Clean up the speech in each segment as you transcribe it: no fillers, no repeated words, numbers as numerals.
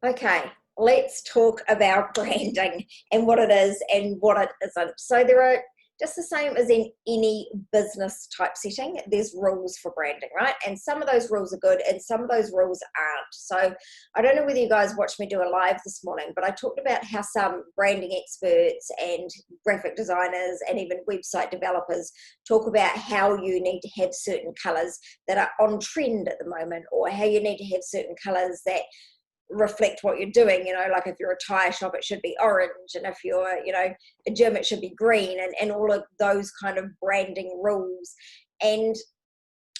Okay, let's talk about branding and what it is and what it isn't. So there are, just the same as in any business type setting, there's rules for branding, right? And some of those rules are good and some of those rules aren't. So I don't know whether you guys watched me do a live this morning, but I talked about how some branding experts and graphic designers and even website developers talk about how you need to have certain colors that are on trend at the moment, or how you need to have certain colors that reflect what you're doing. Like if you're a tire shop, it should be orange, and if you're a gym, it should be green, and all of those kind of branding rules. And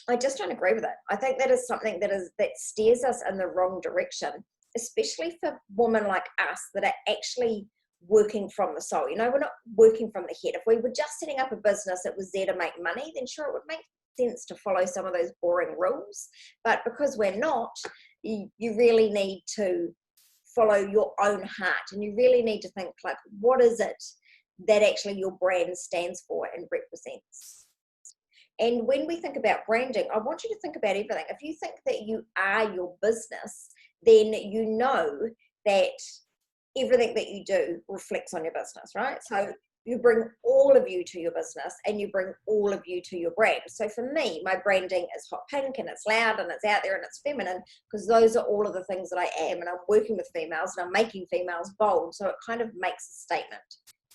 I just don't agree with it. I think that is something that steers us in the wrong direction, especially for women like us that are actually working from the soul. We're not working from the head. If we were just setting up a business that was there to make money, then sure, it would make sense to follow some of those boring rules. But because we're not, you really need to follow your own heart, and you really need to think, like, what is it that actually your brand stands for and represents? And when we think about branding, I want you to think about everything. If you think that you are your business, then you know that everything that you do reflects on your business, right? So you bring all of you to your business, and you bring all of you to your brand. So for me, my branding is hot pink, and it's loud, and it's out there, and it's feminine, because those are all of the things that I am, and I'm working with females, and I'm making females bold. So it kind of makes a statement.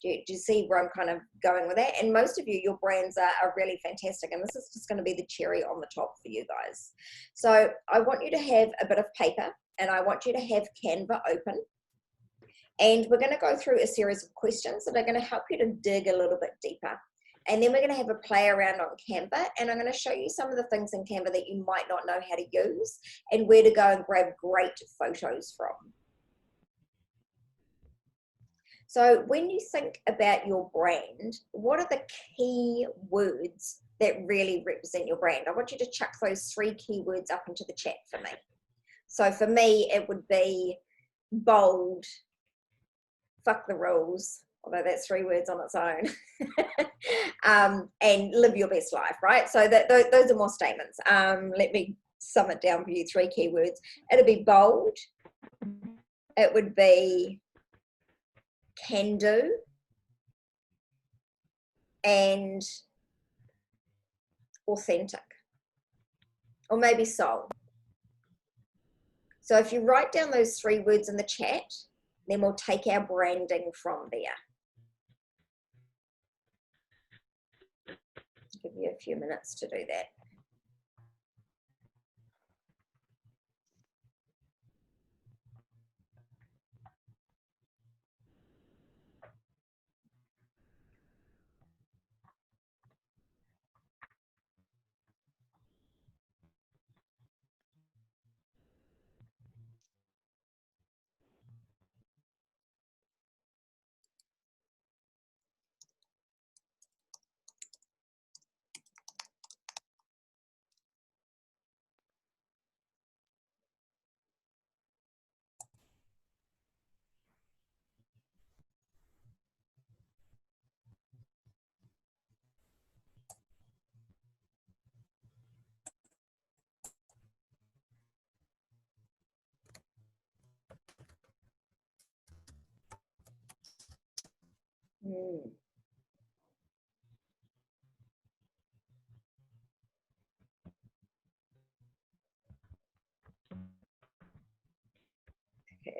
Do you see where I'm kind of going with that? And most of you, your brands are really fantastic, and this is just going to be the cherry on the top for you guys. So I want you to have a bit of paper, and I want you to have Canva open. And we're going to go through a series of questions that are going to help you to dig a little bit deeper. And then we're going to have a play around on Canva, and I'm going to show you some of the things in Canva that you might not know how to use and where to go and grab great photos from. So when you think about your brand, what are the key words that really represent your brand? I want you to chuck those 3 keywords up into the chat for me. So for me, it would be bold, fuck the rules, although that's 3 words on its own, and live your best life, right? So those are more statements. Let me sum it down for you, 3 keywords. It'd be bold, it would be can do, and authentic, or maybe soul. So if you write down those 3 words in the chat, then we'll take our branding from there. I'll give you a few minutes to do that.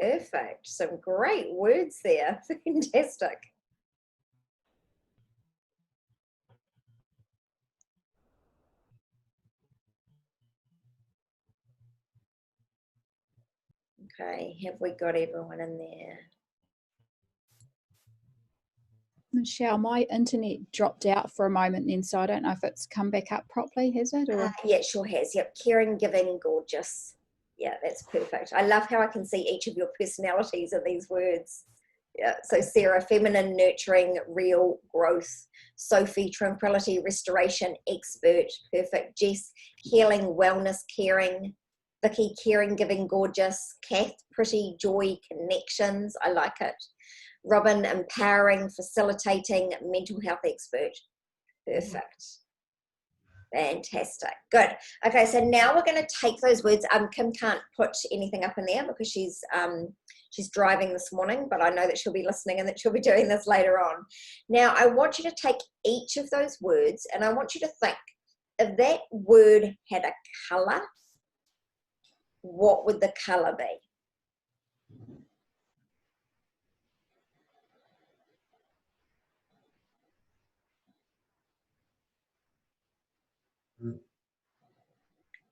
Perfect. Some great words there. Fantastic. Okay, have we got everyone in there? Michelle, my internet dropped out for a moment then, so I don't know if it's come back up properly, has it? Or? Yeah, it sure has. Yep, caring, giving, gorgeous. Yeah, that's perfect. I love how I can see each of your personalities in these words. Yeah, so Sarah, feminine, nurturing, real, growth. Sophie, tranquility, restoration, expert, perfect. Jess, healing, wellness, caring. Vicky, caring, giving, gorgeous. Kath, pretty, joy, connections. I like it. Robin, empowering, facilitating, mental health expert. Perfect. Fantastic. Good. Okay, so now we're going to take those words. Kim can't put anything up in there because she's driving this morning, but I know that she'll be listening and that she'll be doing this later on. Now, I want you to take each of those words and I want you to think, if that word had a colour, what would the colour be?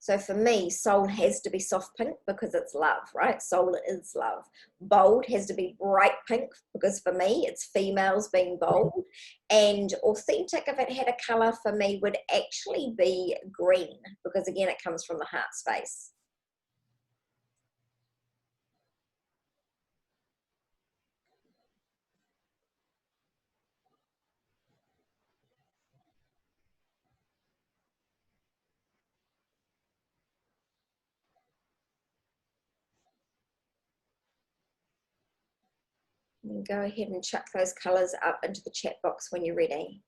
So for me, soul has to be soft pink because it's love, right? Soul is love. Bold has to be bright pink because for me, it's females being bold. And authentic, if it had a colour for me, would actually be green because again, it comes from the heart space. And go ahead and chuck those colours up into the chat box when you're ready.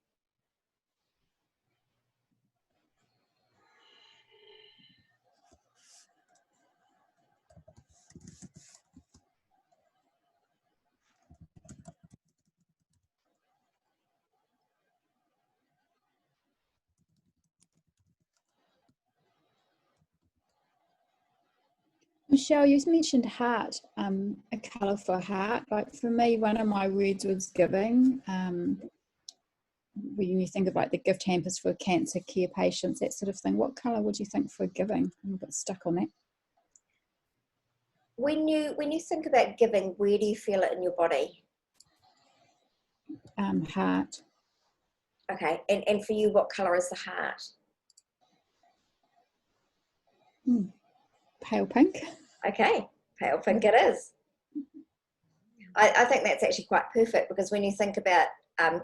Michelle, you mentioned heart, a colour for heart. Like for me, one of my words was giving. When you think of like the gift hampers for cancer care patients, that sort of thing, what colour would you think for giving? I'm a bit stuck on that. When you think about giving, where do you feel it in your body? Heart. Okay, and for you, what colour is the heart? Pale pink. Okay, pale pink it is. I think that's actually quite perfect because when you think about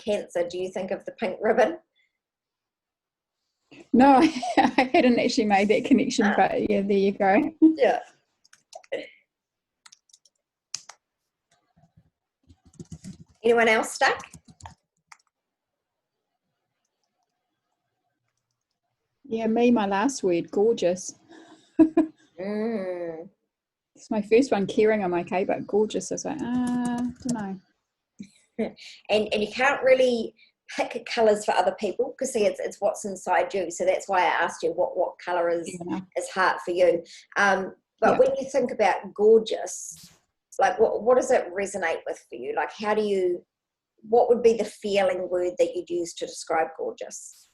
cancer, do you think of the pink ribbon? No, I hadn't actually made that connection, but yeah, there you go. Yeah. Anyone else stuck? Yeah, my last word, gorgeous. It's my first one, caring, I'm okay, but gorgeous, I was like, don't know. And you can't really pick colours for other people because see, it's what's inside you. So that's why I asked you what colour is heart for you. But when you think about gorgeous, like what does it resonate with for you? Like what would be the feeling word that you'd use to describe gorgeous?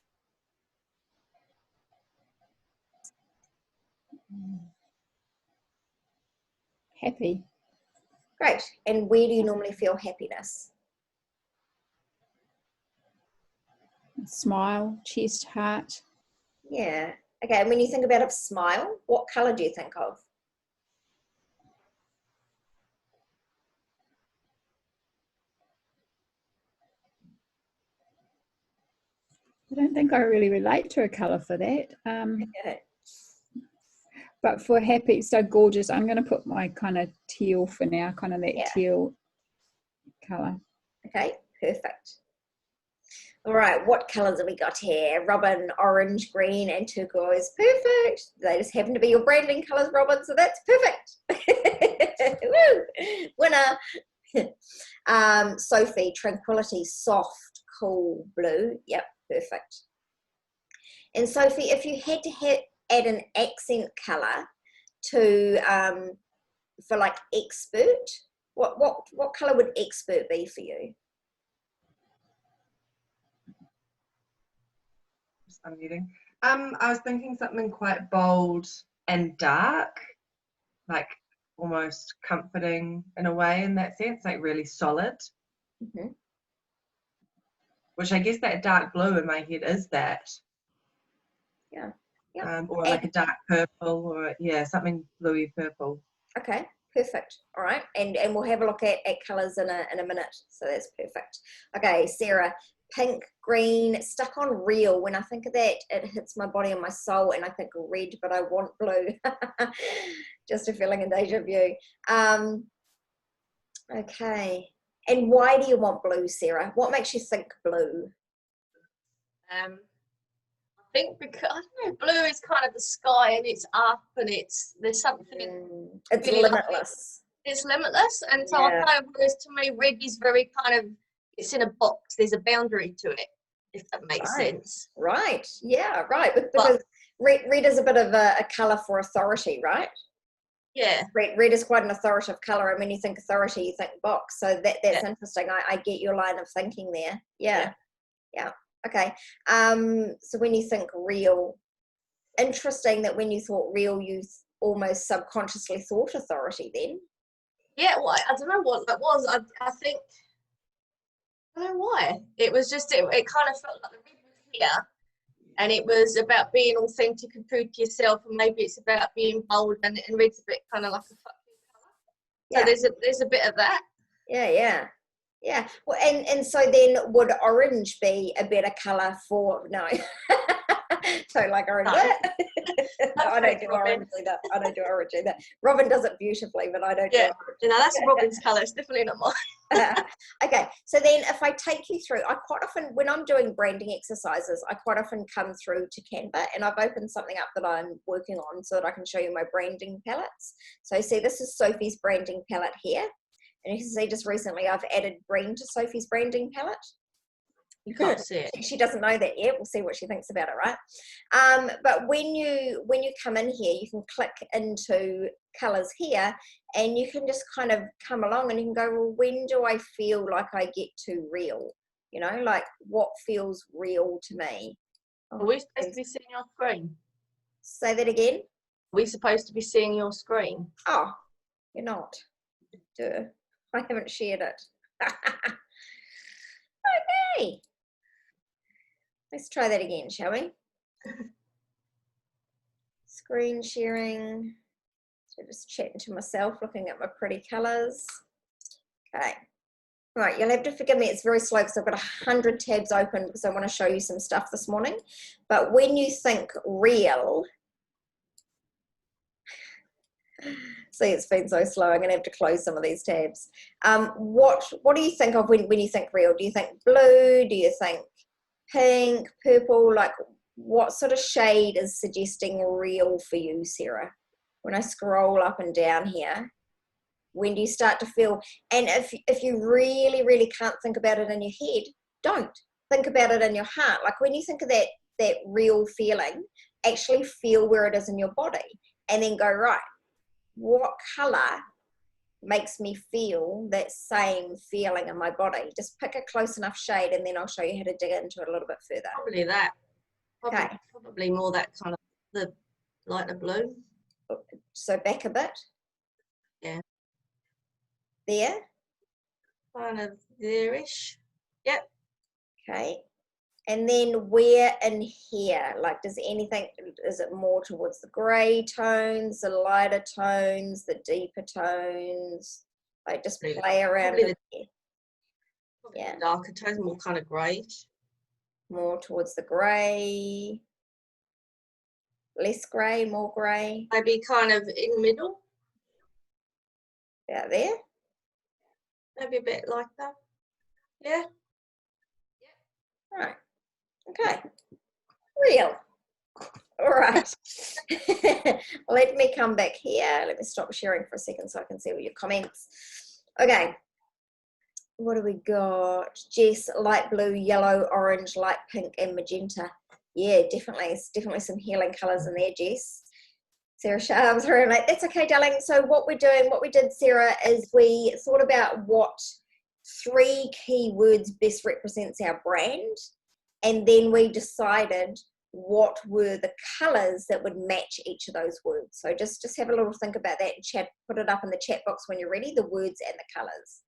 Happy. Great. And where do you normally feel happiness? Smile, chest, heart. Yeah. Okay. And when you think about a smile, what colour do you think of? I don't think I really relate to a colour for that. But for happy, so gorgeous, I'm going to put my kind of teal for now, kind of that teal colour. Okay, perfect. All right, what colours have we got here? Robin, orange, green, and turquoise. Perfect. They just happen to be your branding colours, Robin, so that's perfect. Woo! Winner. Sophie, tranquility, soft, cool, blue. Yep, perfect. And Sophie, if you had to add an accent colour to for like expert, what colour would expert be for you? Unmuting. I was thinking something quite bold and dark, like almost comforting in a way in that sense, like really solid. Mm-hmm. Which I guess that dark blue in my head is that. Yeah. Or like a dark purple or something bluey purple. Okay, perfect. All right, and we'll have a look at colours in a minute. So that's perfect. Okay, Sarah, pink, green, stuck on real. When I think of that, it hits my body and my soul, and I think red, but I want blue. Just a feeling of deja vu. Okay, and why do you want blue, Sarah? What makes you think blue? I think, because I don't know, blue is kind of the sky and it's up and there's something It's really limitless. it's limitless, and so Yeah. I kind of, whereas to me red is very kind of, it's in a box, there's a boundary to it, if that makes sense. Right. Yeah, right. Because red is a bit of a colour for authority, right? Yeah. Red is quite an authoritative colour, and when you think authority, you think box. So that's interesting. I get your line of thinking there. Yeah. Okay. So when you think real, interesting that when you thought real, you almost subconsciously thought authority then. Yeah, well, I don't know what that was. I think, I don't know why. It was just, it kind of felt like the red was here, and it was about being authentic and true to yourself, and maybe it's about being bold, and red's a bit kind of like a fucking colour. So there's a bit of that. Yeah. Well, and so then would orange be a better colour for so like orange? No, I don't do orange either. I don't do orange either. Robin does it beautifully, but I don't do orange. That's Robin's colour. It's definitely not mine. Okay, so then if I take you through, I quite often, when I'm doing branding exercises, I quite often come through to Canva, and I've opened something up that I'm working on so that I can show you my branding palettes. So see, this is Sophie's branding palette here. And you can see just recently I've added green to Sophie's branding palette. You can't see it. She doesn't know that yet. We'll see what she thinks about it, right? But when you come in here, you can click into colours here, and you can just kind of come along and you can go, well, when do I feel like I get to real? You know, like what feels real to me? Are we supposed to be seeing your screen? Say that again. Are we supposed to be seeing your screen? Oh, you're not. Duh. I haven't shared it. Okay. Let's try that again, shall we? Screen sharing. So just chatting to myself, looking at my pretty colours. Okay. Right, you'll have to forgive me. It's very slow because I've got 100 tabs open because I want to show you some stuff this morning. But when you think real, see, it's been so slow. I'm going to have to close some of these tabs. What do you think of when you think real? Do you think blue? Do you think pink, purple? Like, what sort of shade is suggesting real for you, Sarah? When I scroll up and down here, when do you start to feel? And if you really, really can't think about it in your head, don't. Think about it in your heart. Like when you think of that real feeling, actually feel where it is in your body, and then go, right, what colour makes me feel that same feeling in my body? Just pick a close enough shade, and then I'll show you how to dig into it a little bit further. Probably that. Okay. Probably more that kind of the lighter blue. So back a bit. Yeah. There. Kind of there-ish. Yep. Okay. And then where in here? Like, is it more towards the grey tones, the lighter tones, the deeper tones? Like, just play around with it. Yeah. Darker tones, more kind of greyish. More towards the grey. Less grey, more grey. Maybe kind of in the middle. About there. Maybe a bit like that. Yeah. Right. Okay. Real. All right. Let me come back here. Let me stop sharing for a second so I can see all your comments. Okay. What do we got? Jess, light blue, yellow, orange, light pink, and magenta. Yeah, definitely. It's definitely some healing colours in there, Jess. Sarah Sharms, like, that's okay, darling. So what we did, Sarah, is we thought about what 3 key words best represents our brand. And then we decided what were the colours that would match each of those words. So just have a little think about that and chat, put it up in the chat box when you're ready, the words and the colours.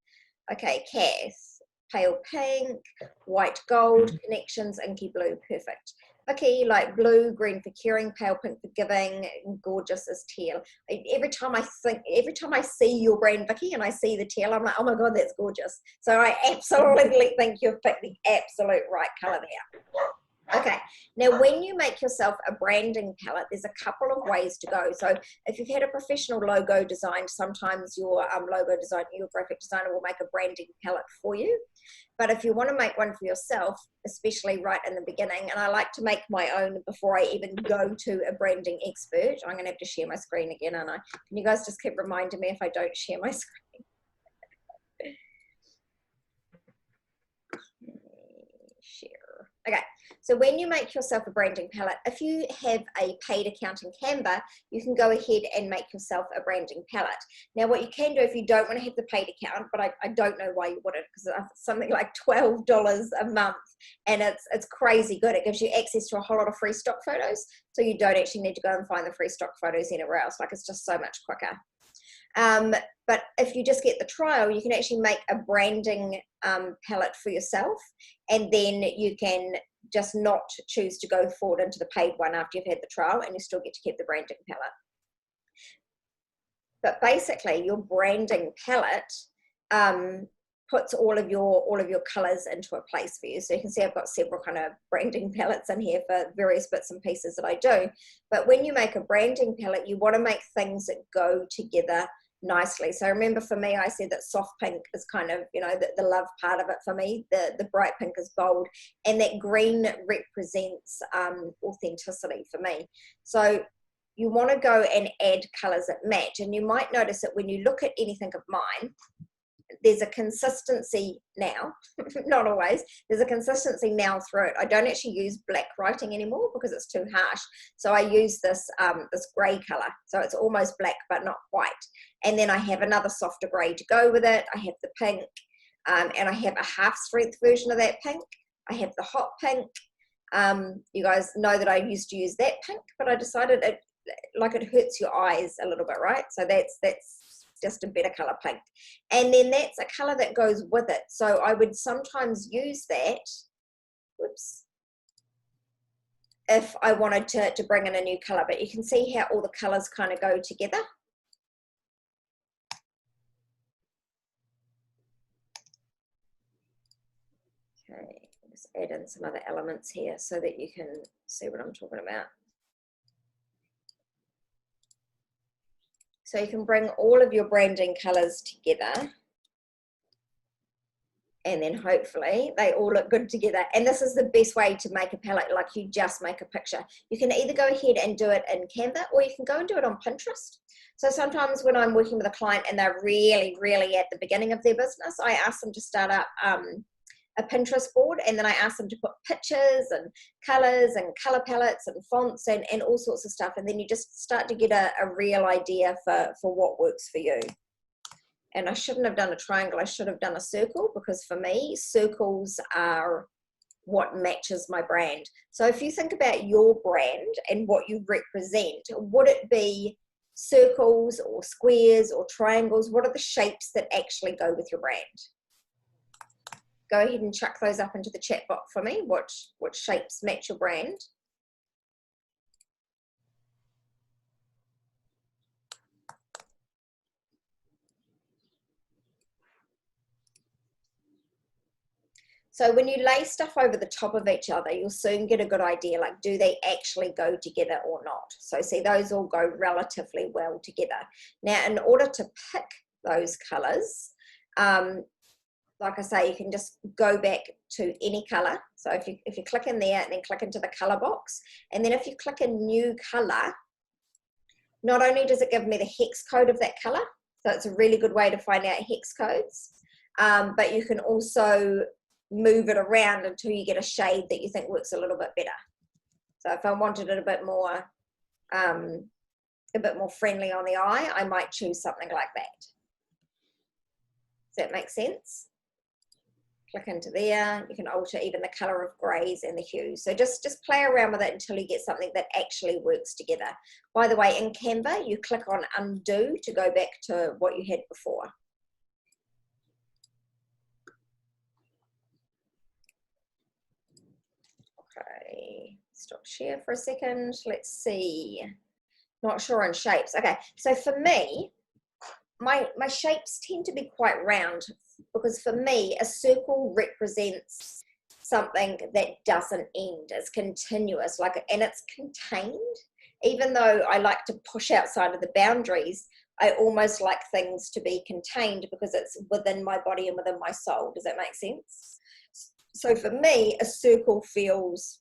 Okay, Cass, pale pink, white gold, connections, inky blue, perfect. Okay, like blue, green for caring, pale pink for giving, gorgeous is teal. Every time I see your brand, Vicky, and I see the teal, I'm like, oh my God, that's gorgeous. So I absolutely think you've picked the absolute right colour there. Okay, now when you make yourself a branding palette, there's a couple of ways to go. So if you've had a professional logo designed, sometimes your logo designer, your graphic designer will make a branding palette for you. But if you want to make one for yourself, especially right in the beginning, and I like to make my own before I even go to a branding expert. I'm going to have to share my screen again, aren't I? Can you guys just keep reminding me if I don't share my screen? Share. Okay, so when you make yourself a branding palette, if you have a paid account in Canva, you can go ahead and make yourself a branding palette. Now, what you can do if you don't want to have the paid account, but I don't know why you wouldn't, because it's something like $12 a month, and it's crazy good. It gives you access to a whole lot of free stock photos, so you don't actually need to go and find the free stock photos anywhere else. Like, it's just so much quicker. But if you just get the trial, you can actually make a branding palette for yourself, and then you can just not choose to go forward into the paid one after you've had the trial, and you still get to keep the branding palette. But basically, your branding palette puts all of your colors into a place for you. So you can see I've got several kind of branding palettes in here for various bits and pieces that I do. But when you make a branding palette, you want to make things that go together nicely. So remember, for me, I said that soft pink is kind of, you know, the love part of it for me. The bright pink is bold, and that green represents authenticity for me. So you want to go and add colors that match. And you might notice that when you look at anything of mine, there's a consistency now, not always, there's a consistency now through it. I don't actually use black writing anymore because it's too harsh. So I use this gray color. So it's almost black, but not white. And then I have another softer gray to go with it. I have the pink, and I have a half strength version of that pink. I have the hot pink. You guys know that I used to use that pink, but I decided it hurts your eyes a little bit, right? So that's just a better color pink. And then that's a color that goes with it. So I would sometimes use that, whoops, if I wanted to bring in a new color. But you can see how all the colors kind of go together. Okay, just add in some other elements here so that you can see what I'm talking about. So you can bring all of your branding colors together, and then hopefully they all look good together. And this is the best way to make a palette, like you just make a picture. You can either go ahead and do it in Canva, or you can go and do it on Pinterest. So sometimes when I'm working with a client and they're really, really at the beginning of their business, I ask them to start up a Pinterest board, and then I ask them to put pictures and colors and color palettes and fonts and all sorts of stuff, and then you just start to get a real idea for what works for you. And I shouldn't have done a triangle, I should have done a circle, because for me circles are what matches my brand. So if you think about your brand and what you represent, would it be circles or squares or triangles? What are the shapes that actually go with your brand? Go ahead and chuck those up into the chat box for me. What shapes match your brand? So when you lay stuff over the top of each other, you'll soon get a good idea, like, do they actually go together or not? So see, those all go relatively well together. Now, in order to pick those colors, like I say, you can just go back to any color. So if you click in there and then click into the color box, and then if you click a new color, not only does it give me the hex code of that color, so it's a really good way to find out hex codes, but you can also move it around until you get a shade that you think works a little bit better. So if I wanted it a bit more friendly on the eye, I might choose something like that. Does that make sense? Click into there. You can alter even the color of grays and the hues. So just play around with it until you get something that actually works together. By the way, in Canva, you click on undo to go back to what you had before. Okay, stop share for a second. Let's see. Not sure on shapes. Okay, so for me, my shapes tend to be quite round, because for me, a circle represents something that doesn't end. It's continuous, and it's contained. Even though I like to push outside of the boundaries, I almost like things to be contained because it's within my body and within my soul. Does that make sense? So for me, a circle feels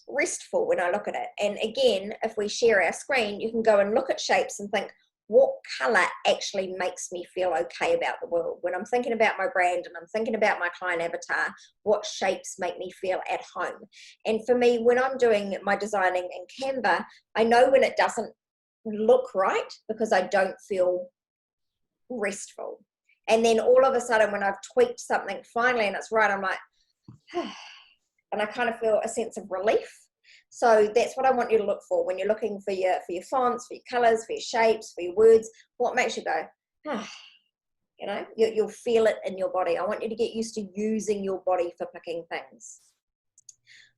restful when I look at it. And again, if we share our screen, you can go and look at shapes and think, what color actually makes me feel okay about the world? When I'm thinking about my brand and I'm thinking about my client avatar, what shapes make me feel at home? And for me, when I'm doing my designing in Canva, I know when it doesn't look right because I don't feel restful. And then all of a sudden, when I've tweaked something finally and it's right, I'm like, and I kind of feel a sense of relief. So that's what I want you to look for when you're looking for your fonts, for your colors, for your shapes, for your words. What makes you go, you know, you'll feel it in your body. I want you to get used to using your body for picking things.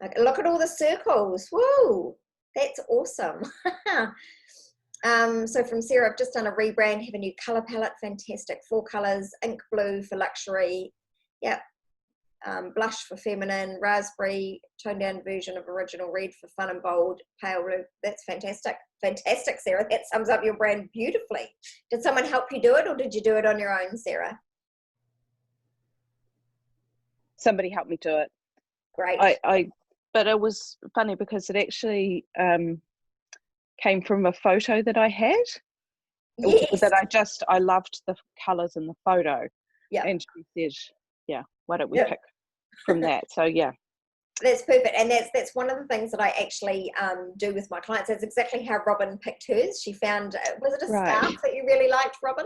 Okay, look at all the circles. Whoa, that's awesome. So from Sarah, I've just done a rebrand, have a new color palette, fantastic. 4 colors, ink blue for luxury. Yep. Blush for feminine, raspberry, toned down version of original red for fun and bold, pale blue. That's fantastic. Fantastic, Sarah. That sums up your brand beautifully. Did someone help you do it, or did you do it on your own, Sarah? Somebody helped me do it. Great. But it was funny because it actually came from a photo that I had. Yes. That I loved the colours in the photo. Yeah. And she said, yeah, why don't we pick from that? So yeah. That's perfect. And that's one of the things that I actually do with my clients. That's exactly how Robin picked hers. She found, was it a scarf that you really liked, Robin?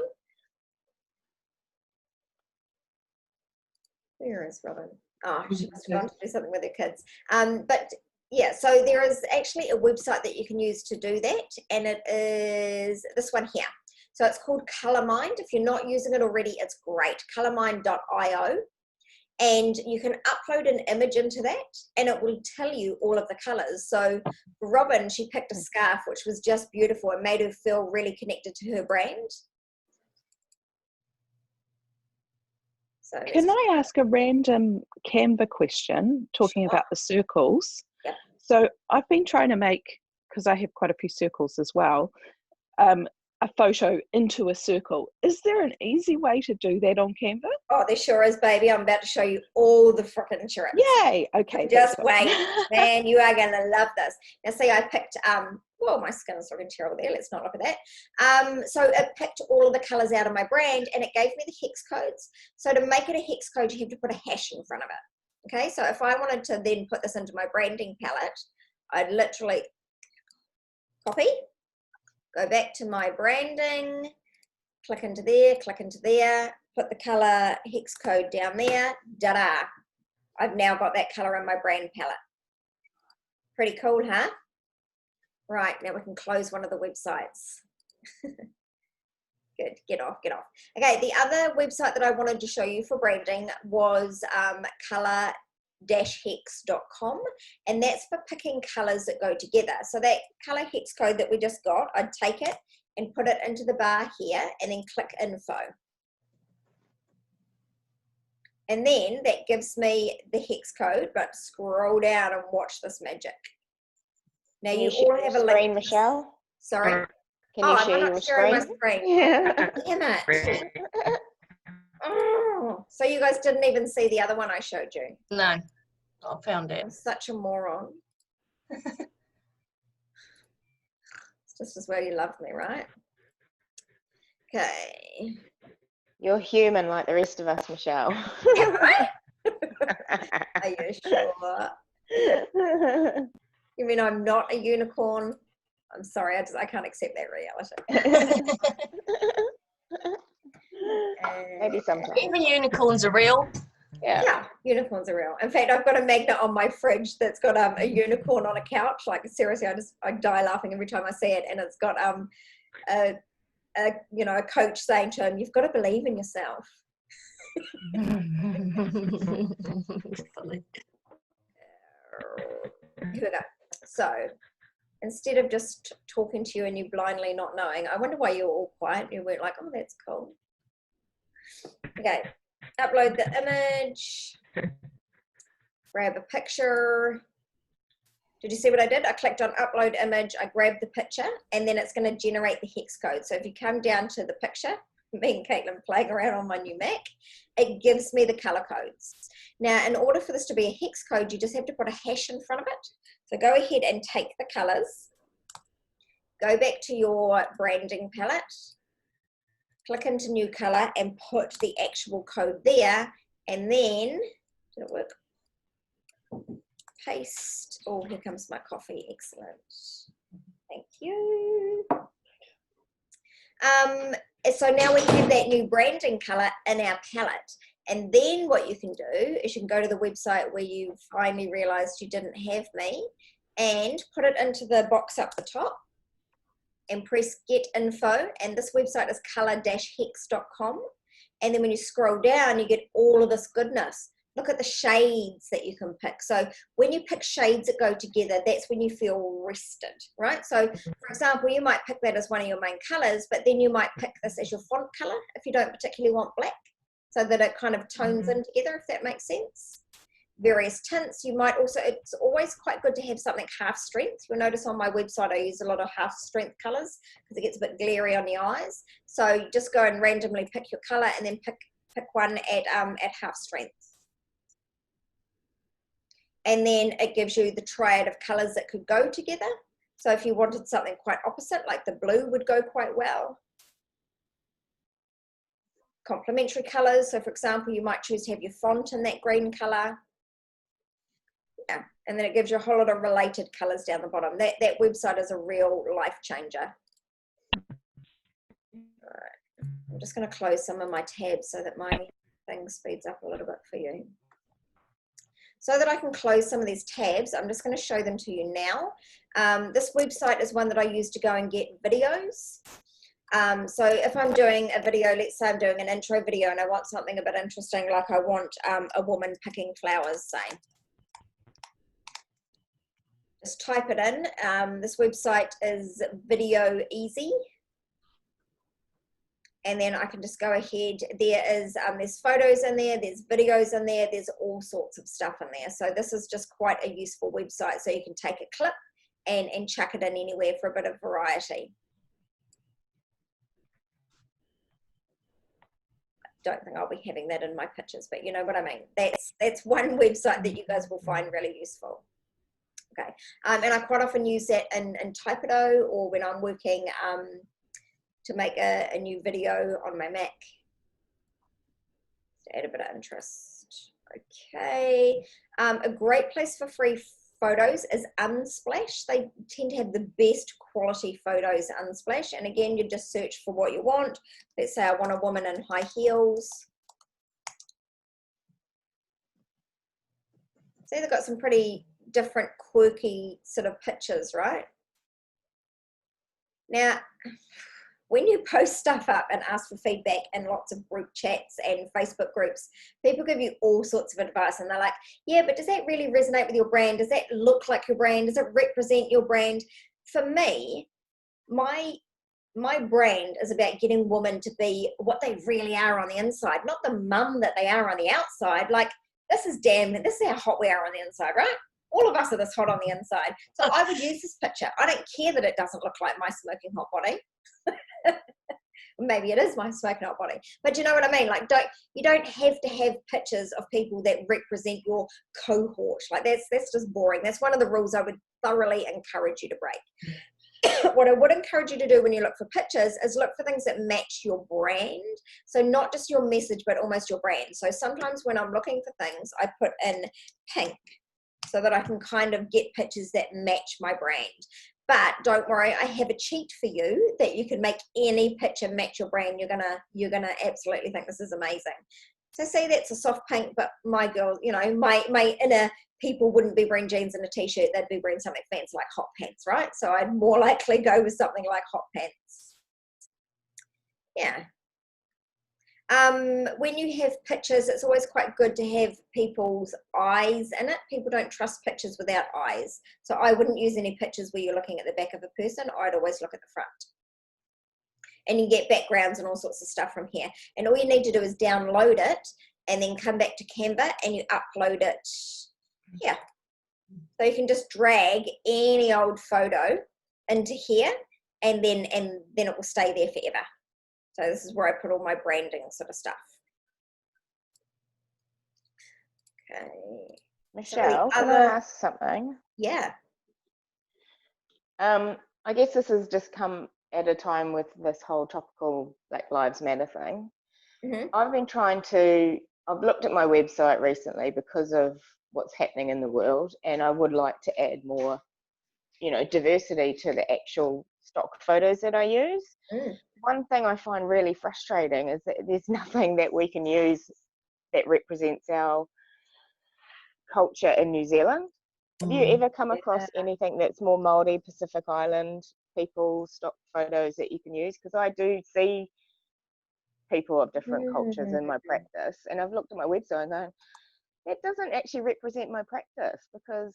Where is Robin? Oh, she must have gone to do something with her kids. But yeah, so there is actually a website that you can use to do that. And it is this one here. So it's called Colormind. If you're not using it already, it's great. Colormind.io. And you can upload an image into that and it will tell you all of the colors. So Robin, she picked a scarf, which was just beautiful and made her feel really connected to her brand. So can I ask a random Canva question, talking about the circles? Yep. So I've been trying to make, because I have quite a few circles as well, a photo into a circle. Is there an easy way to do that on Canva? Oh, there sure is, baby. I'm about to show you all the frickin' tricks. Yay! Okay. Just wait. Man, you are going to love this. Now, see, I picked, well, my skin is looking terrible there. Let's not look at that. So it picked all of the colors out of my brand and it gave me the hex codes. So to make it a hex code, you have to put a hash in front of it. Okay, so if I wanted to then put this into my branding palette, I'd literally copy, go back to my branding, click into there, put the color hex code down there, da-da. I've now got that color in my brand palette. Pretty cool, huh? Right, now we can close one of the websites. Good, get off. Okay, the other website that I wanted to show you for branding was color-hex.com, and that's for picking colors that go together. So that color hex code that we just got, I'd take it and put it into the bar here and then click info. And then that gives me the hex code, but scroll down and watch this magic. Now you all have a link. Michelle? Sorry? Can you share I'm your not sharing my screen? screen. Yeah. Damn it. Oh, so you guys didn't even see the other one I showed you? No, I found it. I'm such a moron. This is where you love me, right? Okay. You're human like the rest of us, Michelle. Am I? Are you sure? You mean I'm not a unicorn? I'm sorry, I can't accept that reality. Maybe sometime. Even unicorns are real. Yeah, unicorns are real. In fact, I've got a magnet on my fridge that's got a unicorn on a couch. Like seriously, I die laughing every time I see it, and it's got a coach saying to him, "You've got to believe in yourself." Here we go. So instead of just talking to you and you blindly not knowing, I wonder why you're all quiet. You weren't like, "Oh, that's cool." Okay, upload the image. grab a picture. Did you see what I did? I clicked on upload image, I grabbed the picture, and then it's going to generate the hex code. So if you come down to the picture, me and Caitlin playing around on my new Mac, it gives me the color codes. Now, in order for this to be a hex code, you just have to put a hash in front of it. So go ahead and take the colors, go back to your branding palette, click into new color and put the actual code there, and then, did it work? Paste. Oh, here comes my coffee. Excellent. Thank you. So now we have that new branding color in our palette. And then what you can do is you can go to the website where you finally realized you didn't have me and put it into the box up the top and press get info. And this website is color-hex.com. And then when you scroll down, you get all of this goodness. Look at the shades that you can pick. So when you pick shades that go together, that's when you feel rested, right? So for example, you might pick that as one of your main colors, but then you might pick this as your font color if you don't particularly want black, so that it kind of tones in together, if that makes sense. Various tints. You might also, it's always quite good to have something half strength. You'll notice on my website I use a lot of half strength colors because it gets a bit glary on the eyes. So you just go and randomly pick your color and then pick one at half strength. And then it gives you the triad of colors that could go together. So if you wanted something quite opposite, like the blue would go quite well. Complementary colors. So for example, you might choose to have your font in that green color. Yeah. And then it gives you a whole lot of related colors down the bottom. That website is a real life changer. All right. I'm just going to close some of my tabs so that my thing speeds up a little bit for you. So that I can close some of these tabs, I'm just going to show them to you now. This website is one that I use to go and get videos. So if I'm doing a video, let's say I'm doing an intro video and I want something a bit interesting, like I want a woman picking flowers, say. Just type it in. This website is Video Easy. And then I can just go ahead. There's photos in there, there's videos in there, there's all sorts of stuff in there. So this is just quite a useful website. So you can take a clip and chuck it in anywhere for a bit of variety. Don't think I'll be having that in my pictures, but you know what I mean. That's one website that you guys will find really useful. Okay, and I quite often use that in Typedo or when I'm working to make a new video on my Mac to add a bit of interest. Okay, a great place for free photos is Unsplash. They tend to have the best quality photos, Unsplash. And again, you just search for what you want. Let's say I want a woman in high heels. See, they've got some pretty different quirky sort of pictures, right? Now, when you post stuff up and ask for feedback in lots of group chats and Facebook groups, people give you all sorts of advice and they're like, yeah, but does that really resonate with your brand? Does that look like your brand? Does it represent your brand? For me, my brand is about getting women to be what they really are on the inside, not the mum that they are on the outside. Like, this is how hot we are on the inside, right? All of us are this hot on the inside. So I would use this picture. I don't care that it doesn't look like my smoking hot body. Maybe it is my smoking hot body, but you know what I mean? Like, you don't have to have pictures of people that represent your cohort. Like, that's just boring. That's one of the rules I would thoroughly encourage you to break. What I would encourage you to do when you look for pictures is look for things that match your brand. So not just your message, but almost your brand. So sometimes when I'm looking for things, I put in pink so that I can kind of get pictures that match my brand. But don't worry, I have a cheat for you that you can make any picture match your brand. You're gonna absolutely think this is amazing. So say that's a soft pink, but my girl, you know, my inner people wouldn't be wearing jeans and a t-shirt. They'd be wearing something fancy like hot pants, right? So I'd more likely go with something like hot pants. Yeah. When you have pictures, it's always quite good to have people's eyes in it. People don't trust pictures without eyes. So I wouldn't use any pictures where you're looking at the back of a person. I'd always look at the front. And you get backgrounds and all sorts of stuff from here. And all you need to do is download it and then come back to Canva and you upload it Yeah. So you can just drag any old photo into here, and then it will stay there forever. So this is where I put all my branding sort of stuff. Okay. Michelle, can I ask something? Yeah. I guess this has just come at a time with this whole topical Black Lives Matter thing. I've looked at my website recently because of what's happening in the world, and I would like to add more, diversity to the actual stock photos that I use. One thing I find really frustrating is that there's nothing that we can use that represents our culture in New Zealand. Have you ever come across anything that's more Māori, Pacific Island people stock photos that you can use? Because I do see people of different cultures in my practice, and I've looked at my website and going, that doesn't actually represent my practice, because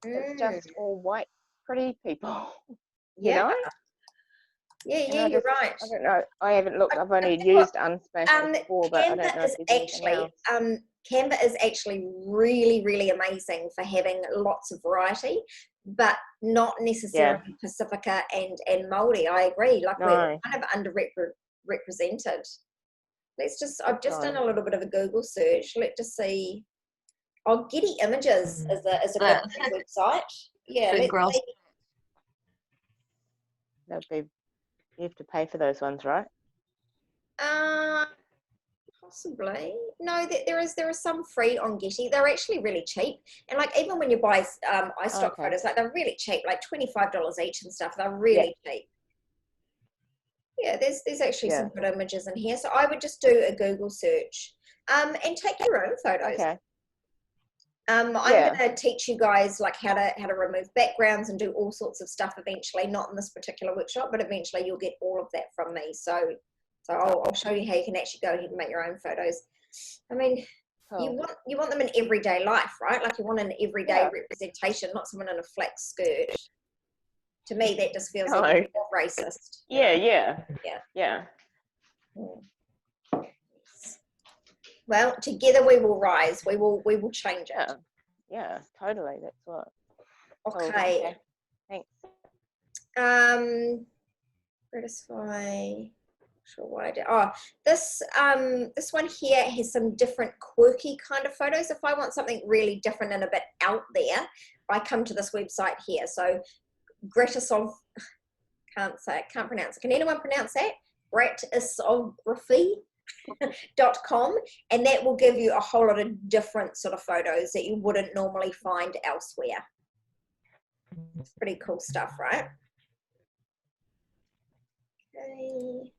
it's just all white, pretty people. You know? Yeah, you're right. I don't know. I haven't looked. I've only used Unsplash before, but I don't know if there's anything else. Canva is actually really, really amazing for having lots of variety, but not necessarily Pacifica and Māori. I agree. Like we're kind of underrepresented. I've just done a little bit of a Google search. Let's just see. Oh, Getty Images is a good website. Yeah, let's see. You have to pay for those ones, right? Possibly. No, there is some free on Getty. They're actually really cheap, and like even when you buy iStock photos, like they're really cheap, like $25 each and stuff. They're really cheap. Yeah, there's actually some good images in here. So I would just do a Google search, and take your own photos. Okay. I'm going to teach you guys like how to remove backgrounds and do all sorts of stuff eventually. Not in this particular workshop, but eventually you'll get all of that from me. So I'll show you how you can actually go ahead and make your own photos. I mean, you want them in everyday life, right? Like you want an everyday representation, not someone in a flack skirt. To me, that just feels a little more racist. Yeah. Well, together we will rise. We will change it. Yeah, totally. That's what. Okay. Thanks. Gratify. Sure what I did. Oh, this one here has some different quirky kind of photos. If I want something really different and a bit out there, I come to this website here. So Gratisov, can't pronounce it. Can anyone pronounce that? Gratisography.com, and that will give you a whole lot of different sort of photos that you wouldn't normally find elsewhere. It's pretty cool stuff, right? Okay.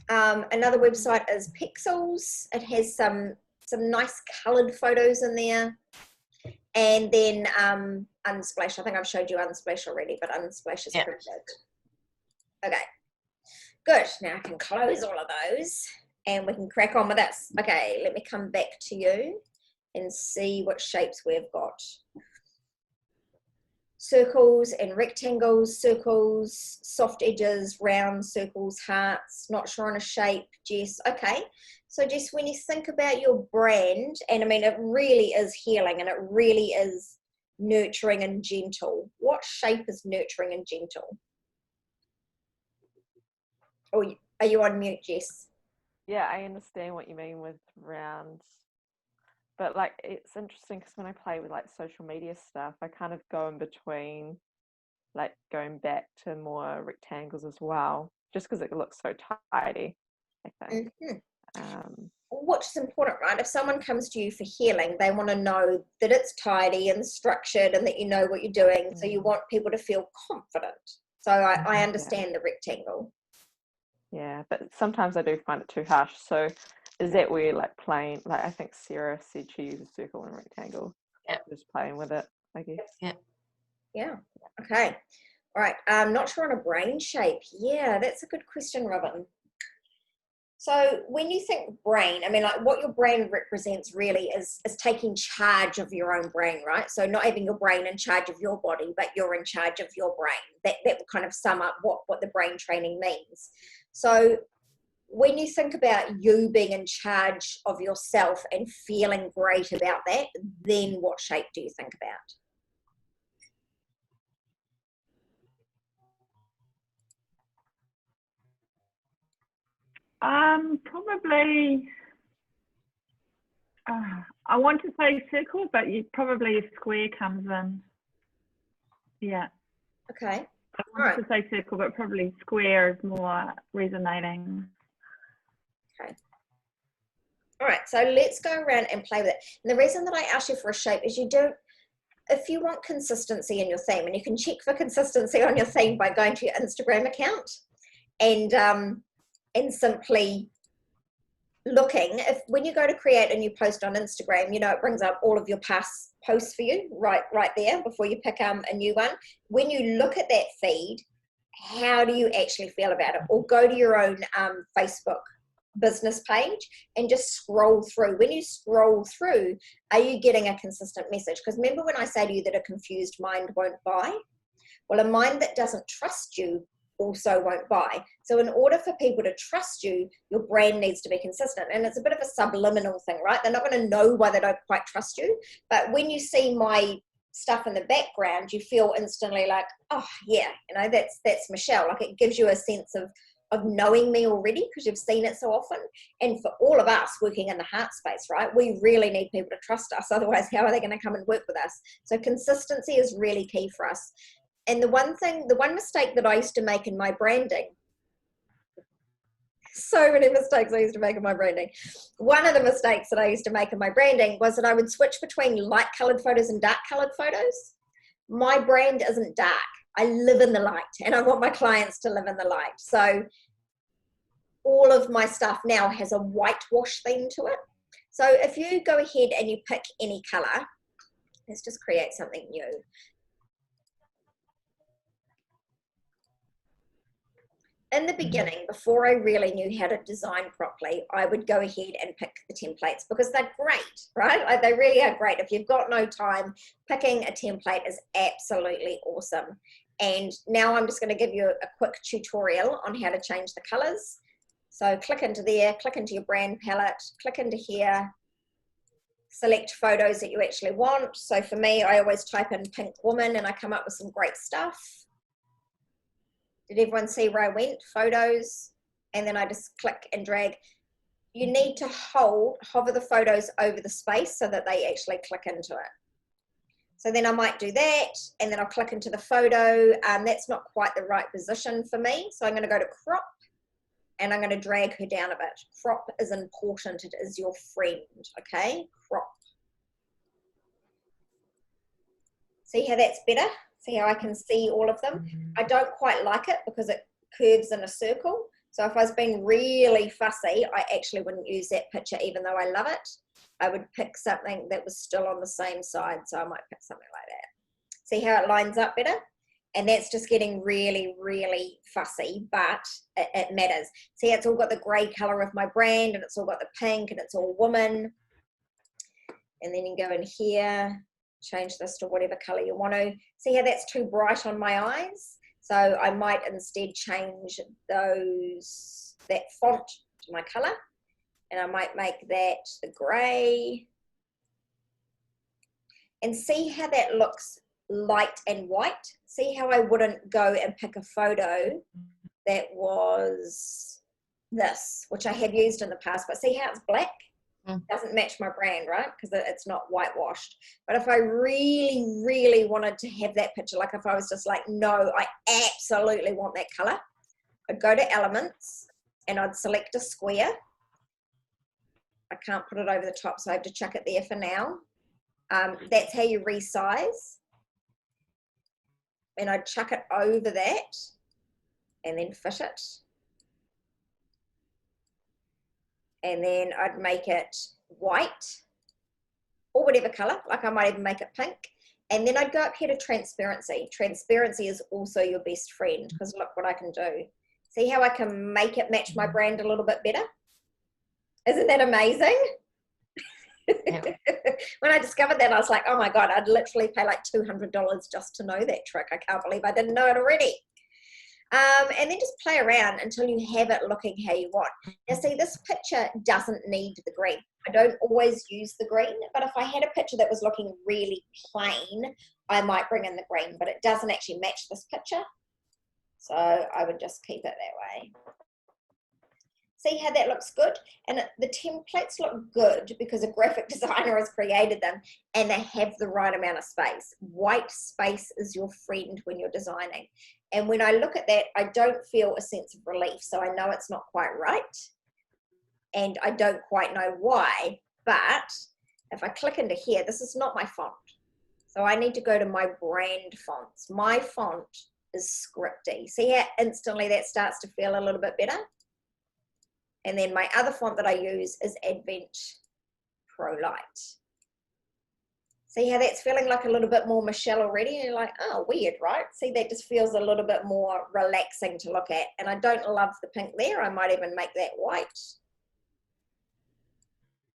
Another website is Pixels. It has some nice coloured photos in there. And then Unsplash. I think I've showed you Unsplash already, but Unsplash is pretty good. Okay, good. Now I can close all of those and we can crack on with this. Okay, let me come back to you and see what shapes we've got. Circles and rectangles, circles, soft edges, round circles, hearts, not sure on a shape, Jess. Okay, so Jess, when you think about your brand, and I mean, it really is healing and it really is nurturing and gentle. What shape is nurturing and gentle? Oh, are you on mute, Jess? Yeah, I understand what you mean with round. But like, it's interesting because when I play with like social media stuff, I kind of go in between, like going back to more rectangles as well, just because it looks so tidy, I think. Which is important, right? If someone comes to you for healing, they want to know that it's tidy and structured and that you know what you're doing. So you want people to feel confident. So I understand the rectangle. Yeah, but sometimes I do find it too harsh. So is that where like playing, like I think Sarah said she uses circle and rectangle. Yeah. Just playing with it, I guess. Yeah. Okay. All right. I'm not sure on a brain shape. Yeah, that's a good question, Robin. So when you think brain, I mean, like what your brain represents really is taking charge of your own brain, right? So not having your brain in charge of your body, but you're in charge of your brain. That will kind of sum up what the brain training means. So when you think about you being in charge of yourself and feeling great about that, then what shape do you think about? Probably, I want to say circle, but probably a square comes in. Yeah. Okay. I want to say circle, but probably square is more resonating. Okay. All right, so let's go around and play with it. And the reason that I asked you for a shape is if you want consistency in your theme, and you can check for consistency on your theme by going to your Instagram account and simply looking, when you go to create a new post on Instagram, it brings up all of your past posts for you right there before you pick a new one. When you look at that feed, how do you actually feel about it? Or go to your own Facebook business page and just scroll through. When you scroll through, are you getting a consistent message? Because remember when I say to you that a confused mind won't buy? Well, a mind that doesn't trust you also won't buy. So in order for people to trust you, your brand needs to be consistent. And it's a bit of a subliminal thing, right? They're not going to know why they don't quite trust you. But when you see my stuff in the background, you feel instantly like, oh yeah, that's Michelle. Like it gives you a sense of knowing me already because you've seen it so often. And for all of us working in the heart space, right, we really need people to trust us. Otherwise, how are they going to come and work with us? So consistency is really key for us. And the one mistake that I used to make in my branding, so many mistakes I used to make in my branding. One of the mistakes that I used to make in my branding was that I would switch between light colored photos and dark colored photos. My brand isn't dark. I live in the light and I want my clients to live in the light. So all of my stuff now has a whitewash theme to it. So if you go ahead and you pick any color, let's just create something new. In the beginning, before I really knew how to design properly, I would go ahead and pick the templates because they're great, right? Like they really are great. If you've got no time, picking a template is absolutely awesome. And now I'm just going to give you a quick tutorial on how to change the colors. So click into there, click into your brand palette, click into here, select photos that you actually want. So for me, I always type in pink woman and I come up with some great stuff. Did everyone see where I went? Photos, and then I just click and drag. You need to hover the photos over the space so that they actually click into it. So then I might do that, and then I'll click into the photo. That's not quite the right position for me. So I'm gonna go to crop, and I'm gonna drag her down a bit. Crop is important, it is your friend, okay? Crop. See how that's better? See how I can see all of them? I don't quite like it because it curves in a circle. So if I was being really fussy, I actually wouldn't use that picture even though I love it. I would pick something that was still on the same side. So I might pick something like that. See how it lines up better? And that's just getting really, really fussy, but it matters. See, it's all got the gray color of my brand and it's all got the pink and it's all woman. And then you go in here. Change this to whatever color you want to. See how that's too bright on my eyes? So I might instead change that font to my color, and I might make that the gray. And see how that looks light and white? See how I wouldn't go and pick a photo that was this, which I have used in the past, but see how it's black? Doesn't match my brand, right? Because it's not whitewashed. But if I really, really wanted to have that picture, like if I was just like, no, I absolutely want that color, I'd go to elements and I'd select a square. I can't put it over the top, so I have to chuck it there for now. That's how you resize. And I'd chuck it over that and then fit it. And then I'd make it white or whatever color, like I might even make it pink. And then I'd go up here to transparency. Transparency is also your best friend because look what I can do. See how I can make it match my brand a little bit better? Isn't that amazing? Yeah. When I discovered that, I was like, oh my God, I'd literally pay like $200 just to know that trick. I can't believe I didn't know it already. And then just play around until you have it looking how you want. Now see, this picture doesn't need the green. I don't always use the green, but if I had a picture that was looking really plain, I might bring in the green, but it doesn't actually match this picture. So I would just keep it that way. See how that looks good? And the templates look good because a graphic designer has created them and they have the right amount of space. White space is your friend when you're designing. And when I look at that, I don't feel a sense of relief. So I know it's not quite right. And I don't quite know why. But if I click into here, this is not my font. So I need to go to my brand fonts. My font is scripty. See how instantly that starts to feel a little bit better? And then my other font that I use is Advent Pro Light. See how that's feeling like a little bit more Michelle already? And you're like, oh, weird, right? See, that just feels a little bit more relaxing to look at. And I don't love the pink there. I might even make that white.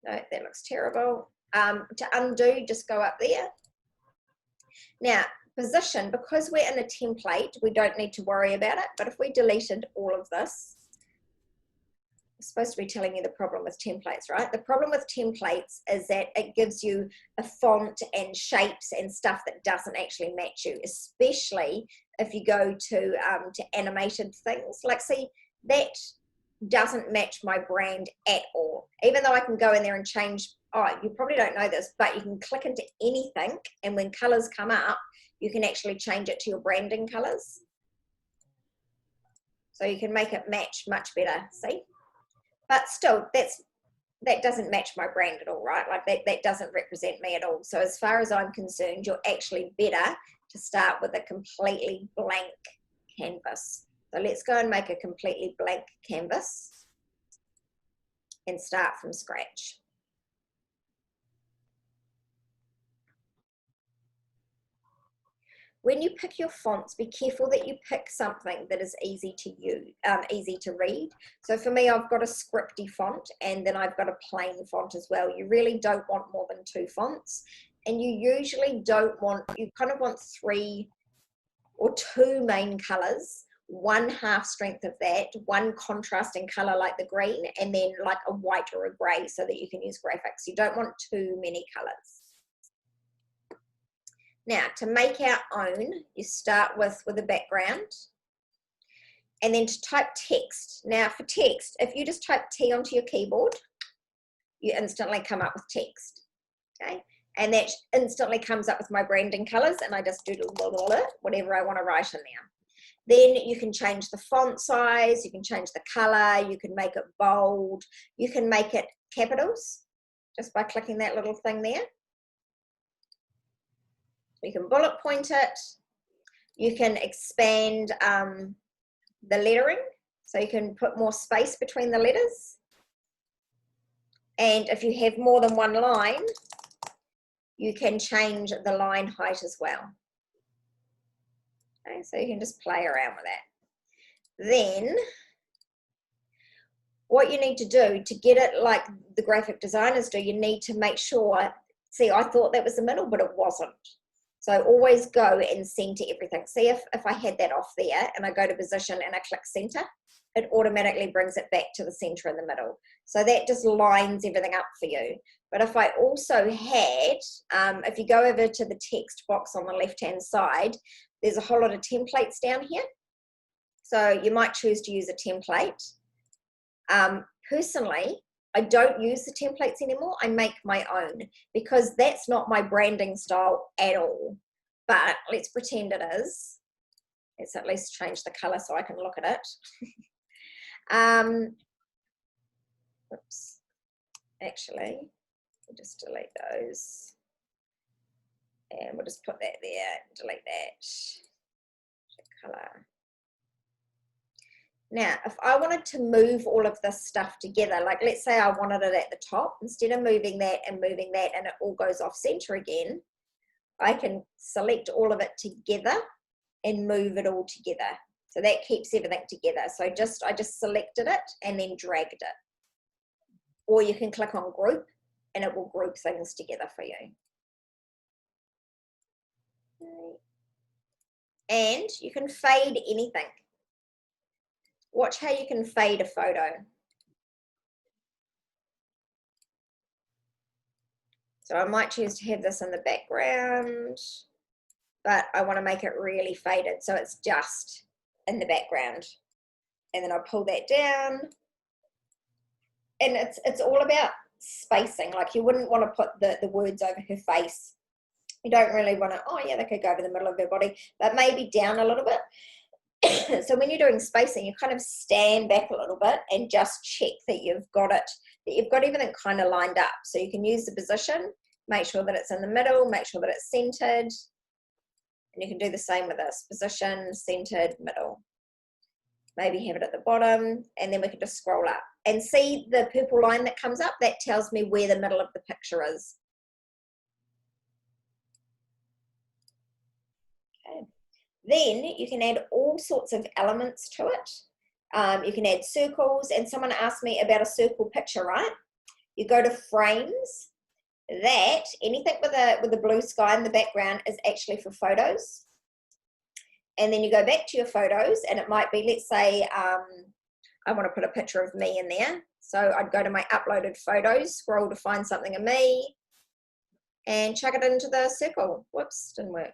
No, that looks terrible. To undo, just go up there. Now, position, because we're in a template, we don't need to worry about it. But if we deleted all of this, I'm supposed to be telling you the problem with templates, right? The problem with templates is that it gives you a font and shapes and stuff that doesn't actually match you, especially if you go to animated things. Like, see, that doesn't match my brand at all. Even though I can go in there and change, oh, you probably don't know this, but you can click into anything, and when colors come up, you can actually change it to your branding colors. So you can make it match much better, see? But still, that doesn't match my brand at all, right? Like that doesn't represent me at all. So as far as I'm concerned, you're actually better to start with a completely blank canvas. So let's go and make a completely blank canvas and start from scratch. When you pick your fonts, be careful that you pick something that is easy to use, easy to read. So for me, I've got a scripty font and then I've got a plain font as well. You really don't want more than 2 fonts. And you usually don't want, you kind of want 3 or 2 main colors, 1/2 strength of that, 1 contrasting color like the green, and then like a white or a gray so that you can use graphics. You don't want too many colors. Now, to make our own, you start with a background and then to type text. Now, for text, if you just type T onto your keyboard, you instantly come up with text, okay? And that instantly comes up with my branding colors, and I just do whatever I want to write in there. Then you can change the font size, you can change the color, you can make it bold, you can make it capitals just by clicking that little thing there. You can bullet point it. You can expand the lettering, so you can put more space between the letters. And if you have more than 1 line, you can change the line height as well. Okay, so you can just play around with that. Then, what you need to do to get it like the graphic designers do, you need to make sure, see, I thought that was the middle, but it wasn't. So always go and center everything. See, if I had that off there and I go to position and I click center, it automatically brings it back to the center in the middle. So that just lines everything up for you. But if I also had, if you go over to the text box on the left-hand side, there's a whole lot of templates down here. So you might choose to use a template. Personally, I don't use the templates anymore. I make my own because that's not my branding style at all. But let's pretend it is. Let's at least change the color so I can look at it. Oops. Actually, we'll just delete those. And we'll just put that there, delete that. Color. Now, if I wanted to move all of this stuff together, like let's say I wanted it at the top, instead of moving that and it all goes off center again, I can select all of it together and move it all together. So that keeps everything together. So I just selected it and then dragged it. Or you can click on group and it will group things together for you. Okay. And you can fade anything. watch how you can fade a photo. So I might choose to have this in the background, but I want to make it really faded, so it's just in the background. And then I'll pull that down. And it's all about spacing. Like, you wouldn't want to put the words over her face. You don't really want to, oh yeah, they could go over the middle of her body, but maybe down a little bit. So when you're doing spacing, you kind of stand back a little bit and just check that you've got it, that you've got everything kind of lined up. So you can use the position, make sure that it's in the middle, make sure that it's centered. And you can do the same with this, position, centered, middle. Maybe have it at the bottom, and then we can just scroll up. And see the purple line that comes up? That tells me where the middle of the picture is. Okay. Then you can add all sorts of elements to it. You can add circles, and someone asked me about a circle picture, right? You go to frames. That, anything with a blue sky in the background is actually for photos. And then you go back to your photos, and it might be, let's say, I want to put a picture of me in there. So I'd go to my uploaded photos, scroll to find something of me, and chuck it into the circle. Whoops, didn't work.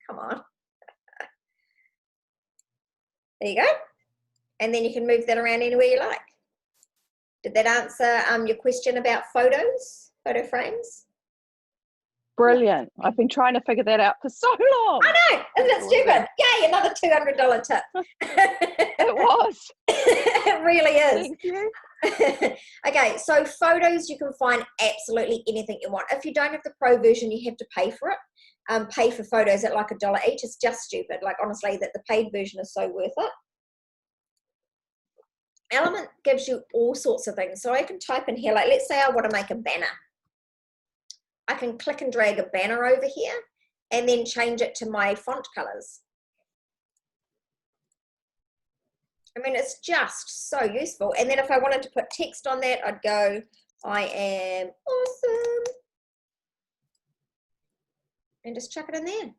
Come on. There you go. And then you can move that around anywhere you like. Did that answer your question about photos, photo frames? Brilliant. I've been trying to figure that out for so long. I know, isn't it stupid? Yay, another $200 tip. It was. It really is. Thank you. Okay, so photos, you can find absolutely anything you want. If you don't have the pro version, you have to pay for it. Pay for photos at like $1 each. It's just stupid. Like, honestly, that the paid version is so worth it. Element gives you all sorts of things. So I can type in here, like, let's say I want to make a banner. I can click and drag a banner over here and then change it to my font colors. I mean, it's just so useful. And then if I wanted to put text on that, I'd go, I am awesome. And just chuck it in there.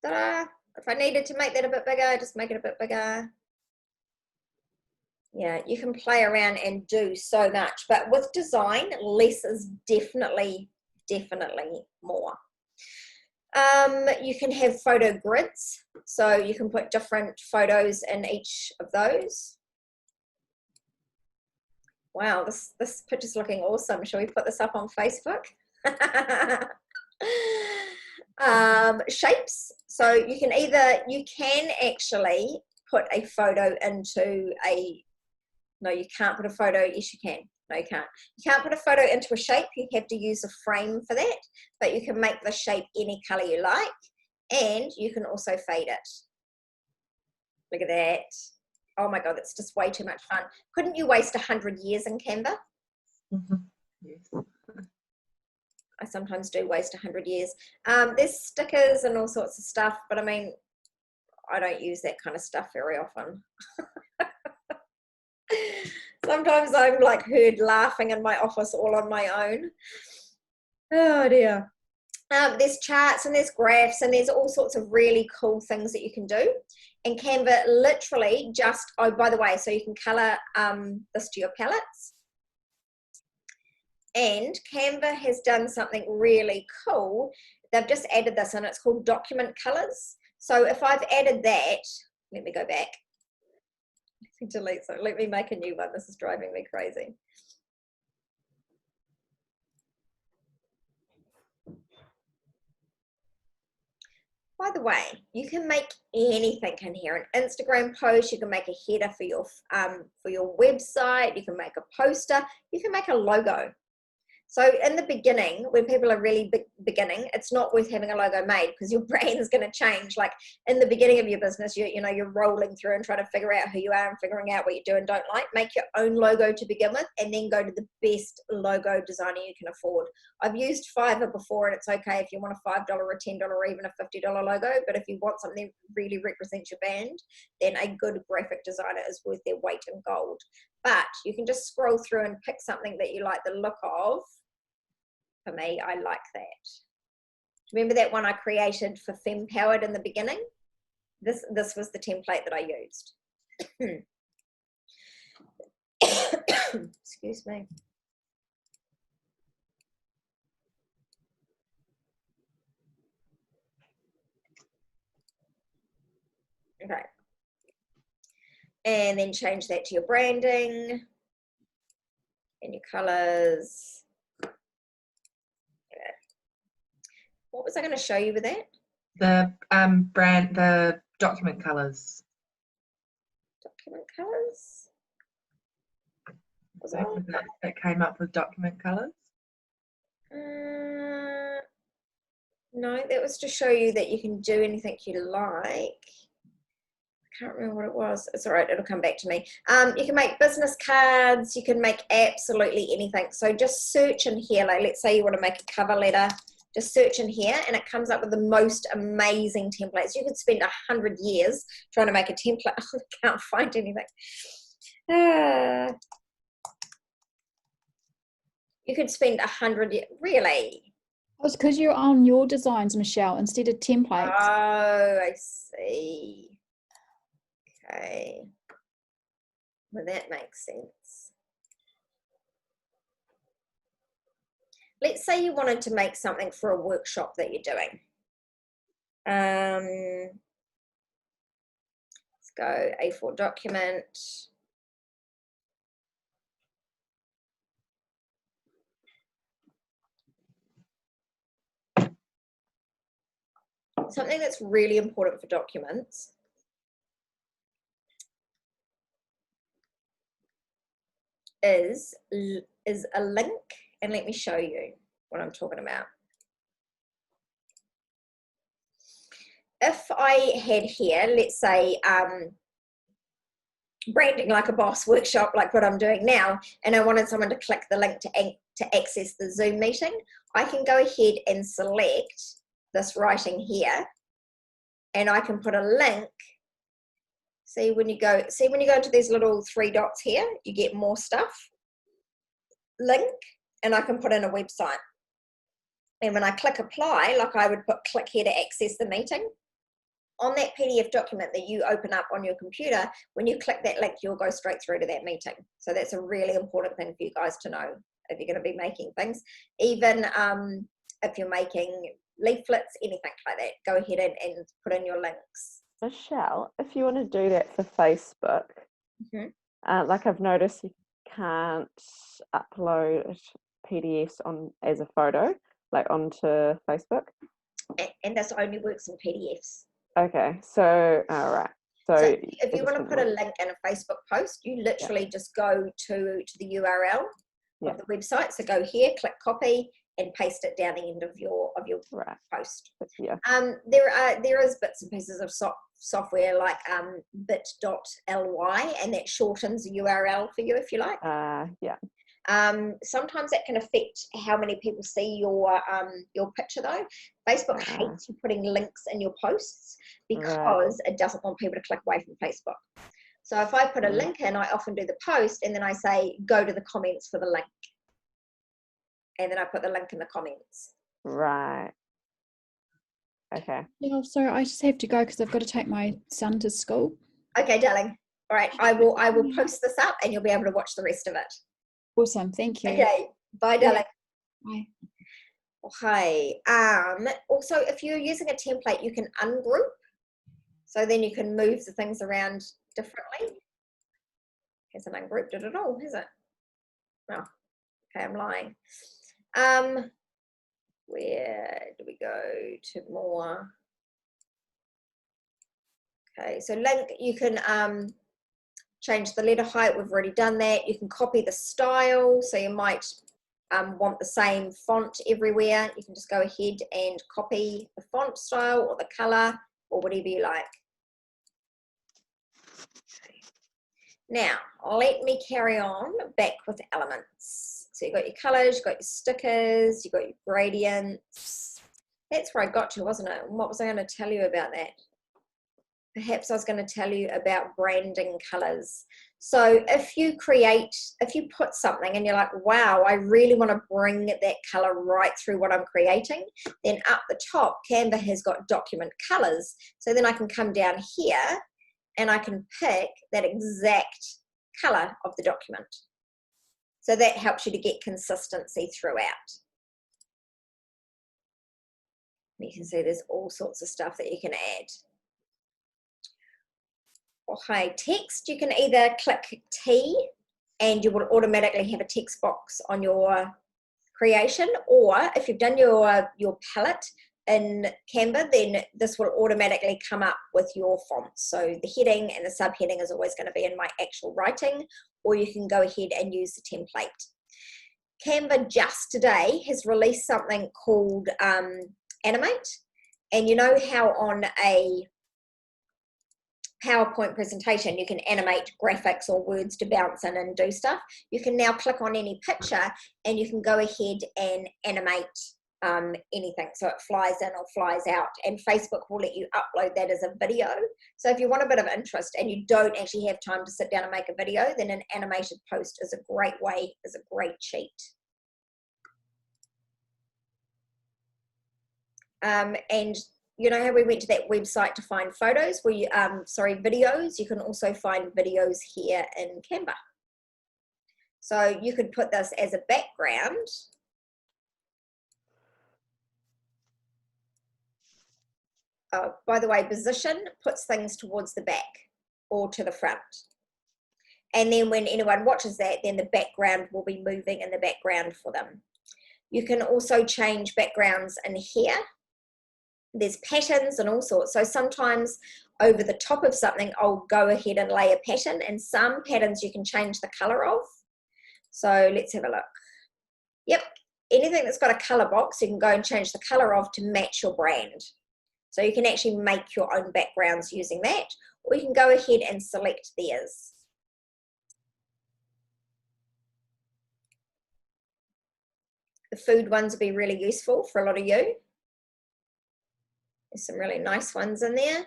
Ta-da! If I needed to make that a bit bigger, just make it a bit bigger. Yeah, you can play around and do so much. But with design, less is definitely more. You can have photo grids, so you can put different photos in each of those. Wow, this picture's looking awesome. Shall we put this up on Facebook? Shapes, so you can actually put a photo into a, no, you can't put a photo, yes you can. No, you can't. You can't put a photo into a shape. You have to use a frame for that, but you can make the shape any color you like, and you can also fade it. Look at that. Oh my God, that's just way too much fun. Couldn't you waste 100 years in Canva? Mm-hmm. Yes. I sometimes do waste 100 years. There's stickers and all sorts of stuff, but I mean, I don't use that kind of stuff very often. Sometimes I'm like heard laughing in my office all on my own. Oh dear. There's charts and there's graphs and there's all sorts of really cool things that you can do. And Canva literally just, oh, by the way, so you can color this to your palettes. And Canva has done something really cool. They've just added this and it's called document colors. So if I've added that, let me go back. Delete, so let me make a new one. This is driving me crazy. By the way, you can make anything in here. An Instagram post, you can make a header for your website, you can make a poster, you can make a logo. So in the beginning, when people are really beginning, it's not worth having a logo made because your brand is going to change. Like in the beginning of your business, you're rolling through and trying to figure out who you are and figuring out what you do and don't like. Make your own logo to begin with and then go to the best logo designer you can afford. I've used Fiverr before and it's okay if you want a $5 or a $10 or even a $50 logo, but if you want something that really represents your brand, then a good graphic designer is worth their weight in gold. But you can just scroll through and pick something that you like the look of. For me, I like that. Remember that one I created for Fempowered in the beginning? This was the template that I used. Excuse me. Okay. And then change that to your branding and your colors. Okay. What was I going to show you with that? The the document colors. Document colors? Was it? That came up with document colors? No, that was to show you that you can do anything you like. I can't remember what it was. It's all right, it'll come back to me. You can make business cards, you can make absolutely anything. So just search in here, like let's say you want to make a cover letter, just search in here and it comes up with the most amazing templates. You could spend 100 years trying to make a template. I can't find anything. You could spend 100 years, really? Oh, it's because you're on your designs, Michelle, instead of templates. Oh, I see. Okay. Well, that makes sense. Let's say you wanted to make something for a workshop that you're doing. Let's go A4 document. Something that's really important for documents is a link, and let me show you what I'm talking about. If I had here, let's say, branding like a boss workshop, like what I'm doing now, and I wanted someone to click the link to access the Zoom meeting, I can go ahead and select this writing here, and I can put a link. See when you go into these little 3 dots here, you get more stuff. Link, and I can put in a website. And when I click apply, like I would put click here to access the meeting. On that PDF document that you open up on your computer, when you click that link, you'll go straight through to that meeting. So that's a really important thing for you guys to know if you're going to be making things. Even if you're making leaflets, anything like that, go ahead and put in your links. Michelle, if you want to do that for Facebook, like I've noticed you can't upload PDFs as a photo, like onto Facebook. And this only works in PDFs. Okay, so all right. So if you want to put a link in a Facebook post, you literally just go to the URL of the website. So go here, click copy, and paste it down the end of your post. Yeah. There is bits and pieces of software like bit.ly, and that shortens the URL for you if you like. Yeah. Sometimes that can affect how many people see your picture though. Facebook hates you putting links in your posts because it doesn't want people to click away from Facebook. So if I put a link in, I often do the post and then I say, go to the comments for the link. And then I put the link in the comments. Right. Okay. Yeah, sorry, I just have to go because I've got to take my son to school. Okay, darling. All right, I will post this up and you'll be able to watch the rest of it. Awesome, thank you. Okay, bye, darling. Bye. Okay. Also, if you're using a template, you can ungroup. So then you can move the things around differently. Hasn't ungrouped it at all, has it? No. Okay, I'm lying. Where do we go to more? Okay, so link, you can change the letter height. We've already done that. You can copy the style. So you might want the same font everywhere. You can just go ahead and copy the font style or the color or whatever you like. Okay. Now, let me carry on back with elements. So you've got your colors, you've got your stickers, you've got your gradients. That's where I got to, wasn't it? What was I going to tell you about that? Perhaps I was going to tell you about branding colors. So if you put something and you're like, wow, I really want to bring that color right through what I'm creating, then up the top, Canva has got document colors. So then I can come down here and I can pick that exact color of the document. So that helps you to get consistency throughout. You can see there's all sorts of stuff that you can add. Okay, text, you can either click T and you will automatically have a text box on your creation, or if you've done your palette in Canva, then this will automatically come up with your fonts. So the heading and the subheading is always going to be in my actual writing, or you can go ahead and use the template. Canva just today has released something called Animate, and you know how on a PowerPoint presentation you can animate graphics or words to bounce in and do stuff. You can now click on any picture and you can go ahead and animate anything, so it flies in or flies out, and Facebook will let you upload that as a video. So if you want a bit of interest and you don't actually have time to sit down and make a video, then an animated post is a great way, is a great cheat. And you know how we went to that website to find photos? Videos. You can also find videos here in Canva. So you could put this as a background. By the way, position puts things towards the back or to the front. And then when anyone watches that, then the background will be moving in the background for them. You can also change backgrounds in here. There's patterns and all sorts. So sometimes over the top of something, I'll go ahead and lay a pattern, and some patterns you can change the color of. So let's have a look. Yep, anything that's got a color box, you can go and change the color of to match your brand. So you can actually make your own backgrounds using that, or you can go ahead and select theirs. The food ones will be really useful for a lot of you. There's some really nice ones in there.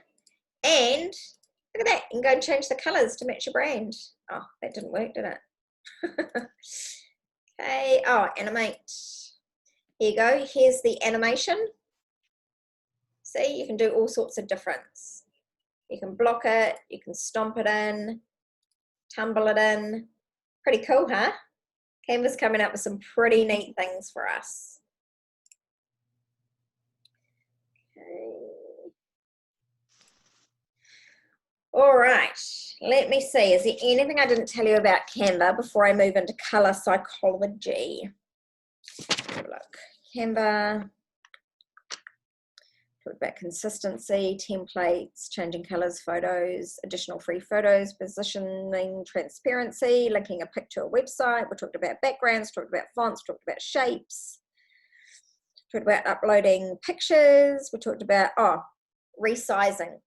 And look at that, you can go and change the colors to match your brand. Oh, that didn't work, did it? Okay, oh, animate. Here you go, here's the animation. See, you can do all sorts of difference. You can block it, you can stomp it in, tumble it in. Pretty cool, huh? Canva's coming up with some pretty neat things for us. All right, let me see. Is there anything I didn't tell you about Canva before I move into color psychology? Have a look. Canva. Talk about consistency, templates, changing colors, photos, additional free photos, positioning, transparency, linking a picture to a website. We talked about backgrounds, talked about fonts, talked about shapes, talked about uploading pictures. We talked about, resizing.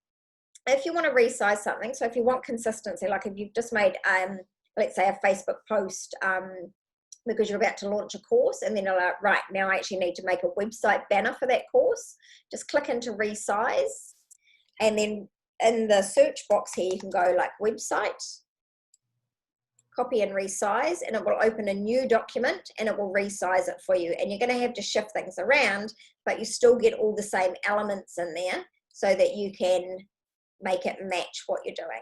If you want to resize something, so if you want consistency, like if you've just made, let's say a Facebook post because you're about to launch a course, and then you're like, right, now I actually need to make a website banner for that course, just click into resize, and then in the search box here, you can go like website, copy and resize, and it will open a new document and it will resize it for you. And you're going to have to shift things around, but you still get all the same elements in there so that you can make it match what you're doing.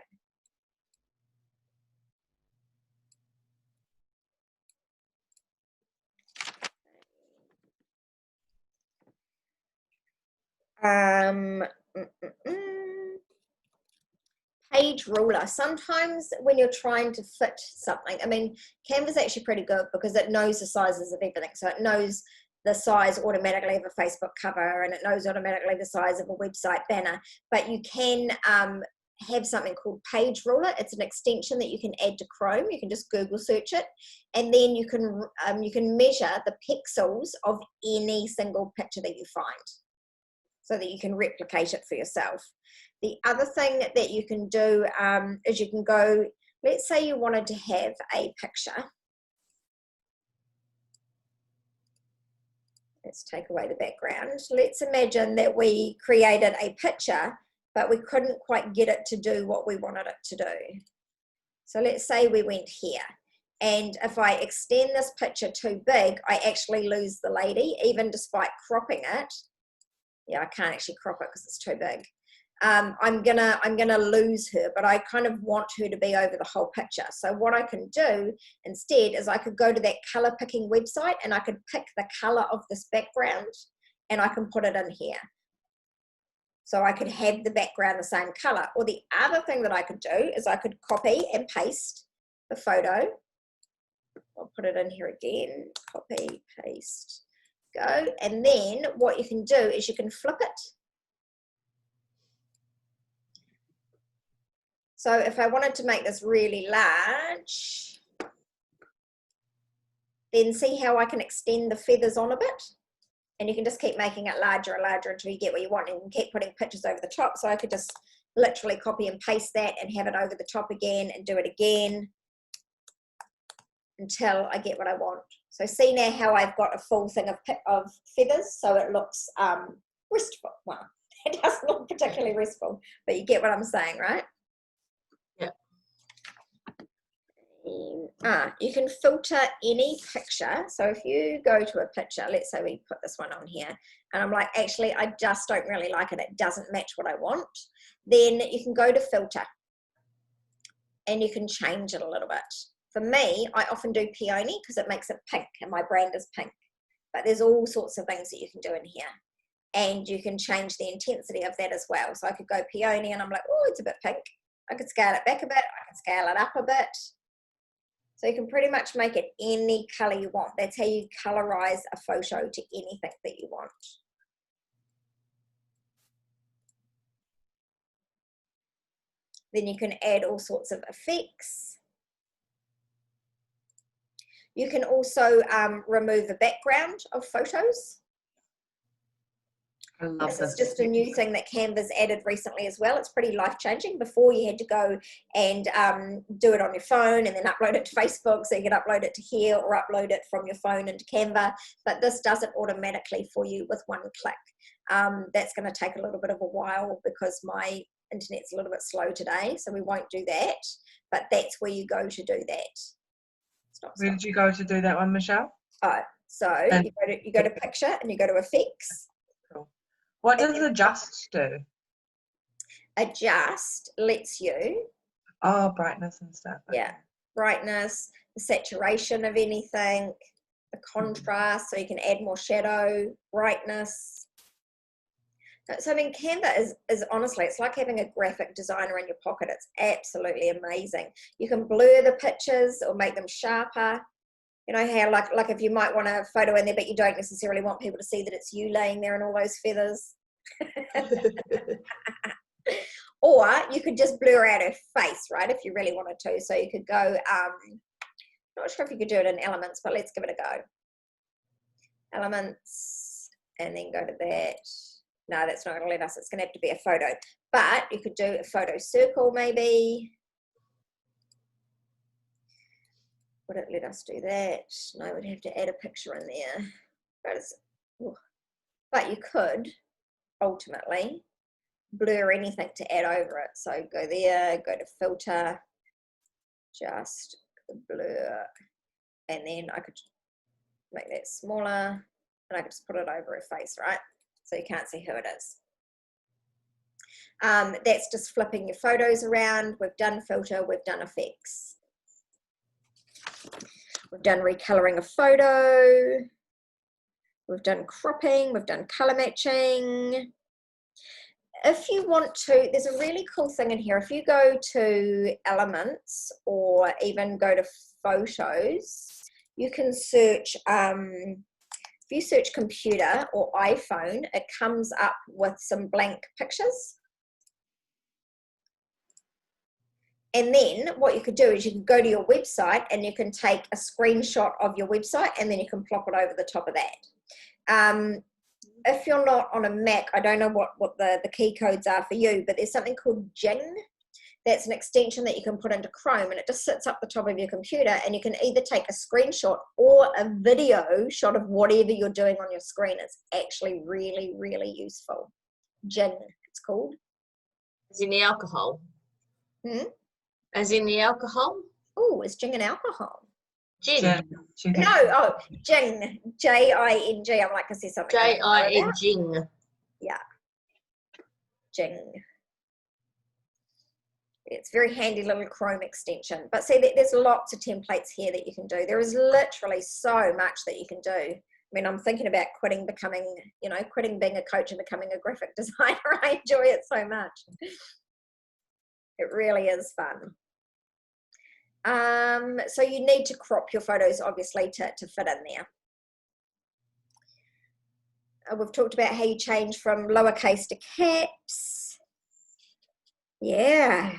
Page ruler. Sometimes when you're trying to fit something, I mean, Canva's actually pretty good because it knows the sizes of everything. So it knows the size automatically of a Facebook cover, and it knows automatically the size of a website banner. But you can have something called Page Ruler. It's an extension that you can add to Chrome. You can just Google search it, and then you can measure the pixels of any single picture that you find, so that you can replicate it for yourself. The other thing that you can do is you can go, let's say you wanted to have a picture. Let's take away the background. Let's imagine that we created a picture, but we couldn't quite get it to do what we wanted it to do. So let's say we went here, and if I extend this picture too big, I actually lose the lady, even despite cropping it. Yeah, I can't actually crop it because it's too big. I'm gonna lose her, but I kind of want her to be over the whole picture. So what I can do instead is I could go to that color picking website and I could pick the color of this background and I can put it in here. So I could have the background the same color. Or the other thing that I could do is I could copy and paste the photo. I'll put it in here again, copy, paste, go. And then what you can do is you can flip it. So if I wanted to make this really large, then see how I can extend the feathers on a bit? And you can just keep making it larger and larger until you get what you want, and you can keep putting pictures over the top. So I could just literally copy and paste that and have it over the top again and do it again until I get what I want. So see now how I've got a full thing of feathers, so it looks restful. Well, it doesn't look particularly restful, but you get what I'm saying, right? You can filter any picture. So if you go to a picture, let's say we put this one on here, and I'm like, actually, I just don't really like it. It doesn't match what I want. Then you can go to filter and you can change it a little bit. For me, I often do peony because it makes it pink and my brand is pink. But there's all sorts of things that you can do in here. And you can change the intensity of that as well. So I could go peony and I'm like, oh, it's a bit pink. I could scale it back a bit. I can scale it up a bit. So you can pretty much make it any color you want. That's how you colorize a photo to anything that you want. Then you can add all sorts of effects. You can also remove the background of photos. I love This is just a new thing that Canva's added recently as well. It's pretty life-changing. Before you had to go and do it on your phone and then upload it to Facebook, so you could upload it to here or upload it from your phone into Canva, but this does it automatically for you with one click. That's going to take a little bit of a while because my internet's a little bit slow today, so we won't do that, but that's where you go to do that. Where did you go to do that one, Michelle? Oh, so you go to picture and you go to effects. Cool. What does adjust do? Adjust lets you, oh, brightness and stuff. Okay. Yeah, brightness, the saturation of anything, the contrast, so you can add more shadow, brightness. So I mean, Canva is honestly, it's like having a graphic designer in your pocket. It's absolutely amazing. You can blur the pictures or make them sharper. You know how like if you might want a photo in there, but you don't necessarily want people to see that it's you laying there in all those feathers. Or you could just blur out her face, right, if you really wanted to. So you could go, not sure if you could do it in elements, but let's give it a go. Elements, and then go to that. No, that's not going to let us. It's going to have to be a photo. But you could do a photo circle maybe. Would it let us do that? No, we'd have to add a picture in there. But you could ultimately blur anything to add over it. So go there, go to filter, just blur, and then I could make that smaller and I could just put it over her face, right? So you can't see who it is. That's just flipping your photos around. We've done filter, we've done effects. We've done recoloring a photo. We've done cropping, we've done color matching. If you want to, there's a really cool thing in here. If you go to elements or even go to photos, you can search, if you search computer or iPhone, it comes up with some blank pictures. And then what you could do is you can go to your website and you can take a screenshot of your website and then you can plop it over the top of that. If you're not on a Mac, I don't know what the key codes are for you, but there's something called Jing. That's an extension that you can put into Chrome and it just sits up the top of your computer and you can either take a screenshot or a video shot of whatever you're doing on your screen. It's actually really, really useful. Jing, it's called. As in the alcohol? As in the alcohol? Oh, is Jing an alcohol? Gin. No, oh, Jing, J-I-N-G. I'm like, I see something. J-I-N-G. Yeah. Jing. It's very handy little Chrome extension. But see, there's lots of templates here that you can do. There is literally so much that you can do. I mean, I'm thinking about quitting being a coach and becoming a graphic designer. I enjoy it so much. It really is fun. So you need to crop your photos, obviously, to fit in there. We've talked about how you change from lowercase to caps. Yeah.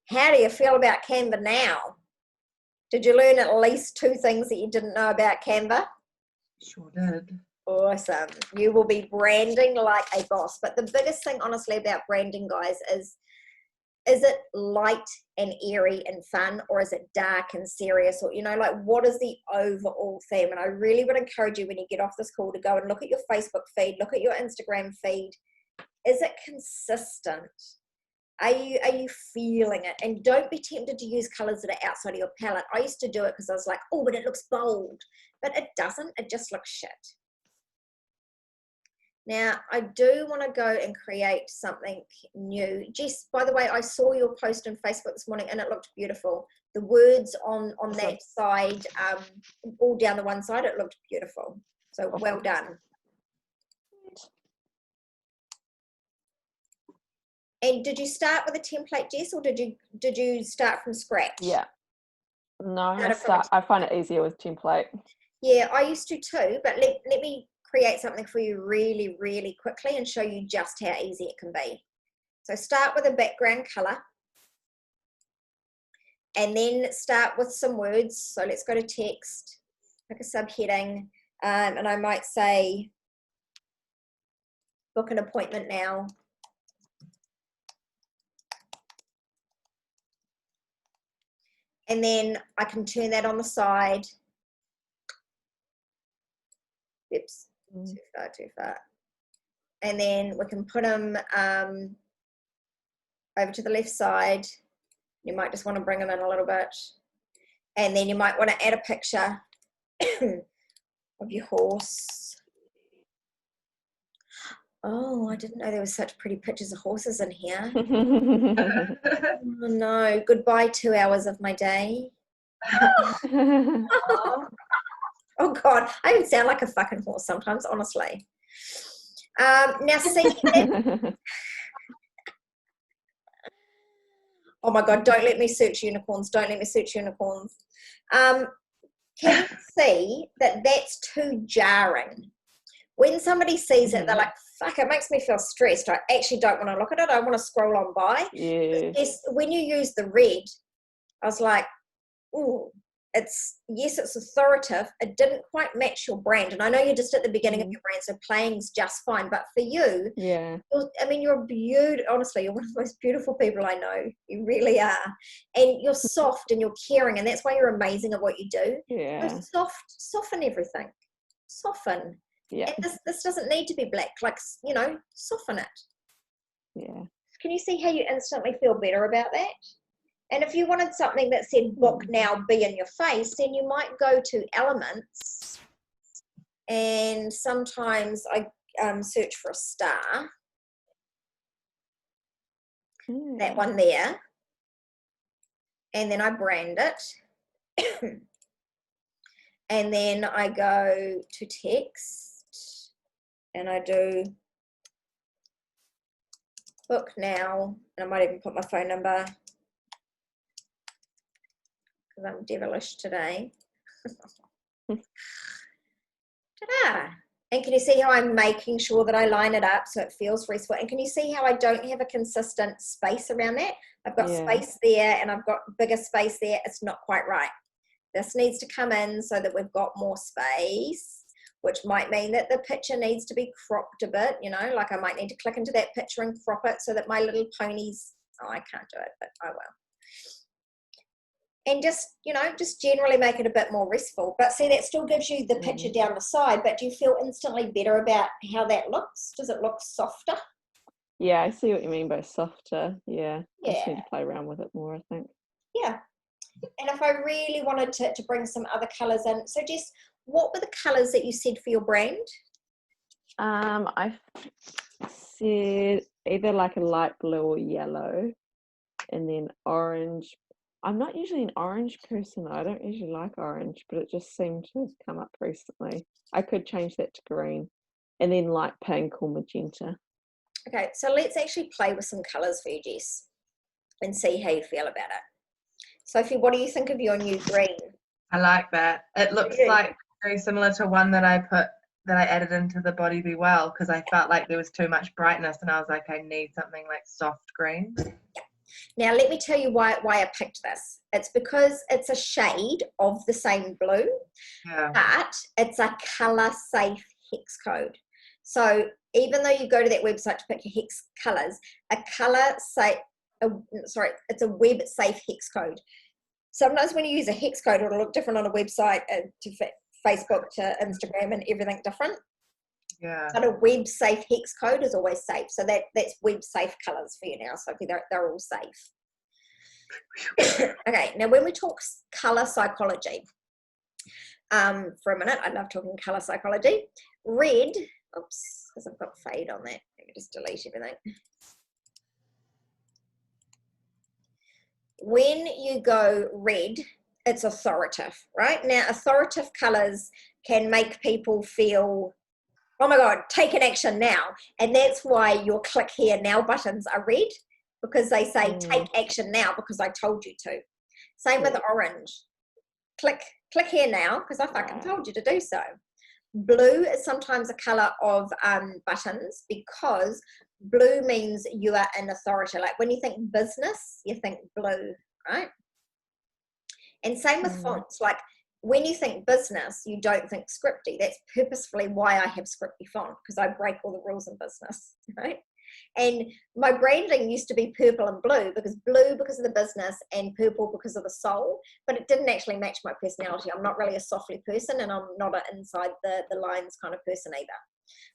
How do you feel about Canva now? Did you learn at least 2 things that you didn't know about Canva? Sure did. Awesome. You will be branding like a boss. But the biggest thing, honestly, about branding, guys, is it light and airy and fun, or is it dark and serious? Or, like, what is the overall theme? And I really would encourage you, when you get off this call, to go and look at your Facebook feed, look at your Instagram feed. Is it consistent? Are you feeling it? And don't be tempted to use colors that are outside of your palette. I used to do it because I was like, oh, but it looks bold. But it doesn't. It just looks shit. Now, I do want to go and create something new. Jess, by the way, I saw your post on Facebook this morning and it looked beautiful. The words on that side, all down the one side, it looked beautiful. So well done. And did you start with a template, Jess, or did you start from scratch? Yeah. No, I find it easier with template. Yeah, I used to too, but let me create something for you really, really quickly and show you just how easy it can be. So start with a background color and then start with some words. So let's go to text, pick a subheading, and I might say, book an appointment now. And then I can turn that on the side. Oops, too far. And then we can put them over to the left side. You might just want to bring them in a little bit. And then you might want to add a picture of your horse. Oh, I didn't know there were such pretty pictures of horses in here. Oh no, goodbye 2 hours of my day. Oh God, I even sound like a fucking horse sometimes, honestly. Now see, oh my God, don't let me search unicorns. Don't let me search unicorns. Can you see that that's too jarring? When somebody sees it, they're like, fuck, it makes me feel stressed. I actually don't want to look at it. I want to scroll on by. Yeah. When you use the red, I was like, ooh, it's authoritative. It didn't quite match your brand. And I know you're just at the beginning of your brand, so playing's just fine. But for you, you're beautiful. Honestly, you're one of the most beautiful people I know. You really are. And you're soft and you're caring. And that's why you're amazing at what you do. Yeah. So soften everything. Soften. Yeah. And this doesn't need to be black. Like, soften it. Yeah. Can you see how you instantly feel better about that? And if you wanted something that said book now, be in your face, then you might go to elements. And sometimes I search for a star. That one there. And then I brand it. And then I go to text and I do book now. And I might even put my phone number, because I'm devilish today. Ta-da! And can you see how I'm making sure that I line it up so it feels restful? And can you see how I don't have a consistent space around that? I've got space there and I've got bigger space there. It's not quite right. This needs to come in so that we've got more space, which might mean that the picture needs to be cropped a bit, like I might need to click into that picture and crop it so that my little ponies, I can't do it, but I will. And just generally make it a bit more restful. But see, that still gives you the picture down the side, but do you feel instantly better about how that looks? Does it look softer? Yeah, I see what you mean by softer. Yeah. I just need to play around with it more, I think. Yeah. And if I really wanted to bring some other colours in, so Jess, what were the colours that you said for your brand? I said either like a light blue or yellow, and then orange. I'm not usually an orange person. I don't usually like orange, but it just seemed to have come up recently. I could change that to green, and then light pink or magenta. Okay, so let's actually play with some colours for you, Jess, and see how you feel about it. Sophie, what do you think of your new green? I like that. It looks like very similar to one that I added into the Body Be Well, because I felt like there was too much brightness, and I was like, I need something like soft green. Now, let me tell you why I picked this. It's because it's a shade of the same blue, but it's a colour-safe hex code. So even though you go to that website to pick your hex colours, it's a web-safe hex code. Sometimes when you use a hex code, it'll look different on a website, to Facebook, to Instagram, and everything different. Yeah. But a web-safe hex code is always safe. So that's web-safe colours for you now, Sophie. They're all safe. Okay, now when we talk colour psychology, for a minute, I love talking colour psychology. Red, oops, because I've got fade on that. Let me just delete everything. When you go red, it's authoritative, right? Now, authoritative colours can make people feel, oh my God, take an action now. And that's why your click here now buttons are red, because they say take action now because I told you to. Same with orange. Click here now because I fucking told you to do so. Blue is sometimes a colour of buttons, because blue means you are in authority. Like when you think business, you think blue, right? And same with fonts. Like when you think business, you don't think scripty. That's purposefully why I have scripty font, because I break all the rules in business, right? And my branding used to be purple and blue because of the business and purple because of the soul, but it didn't actually match my personality. I'm not really a softly person, and I'm not an inside the lines kind of person either.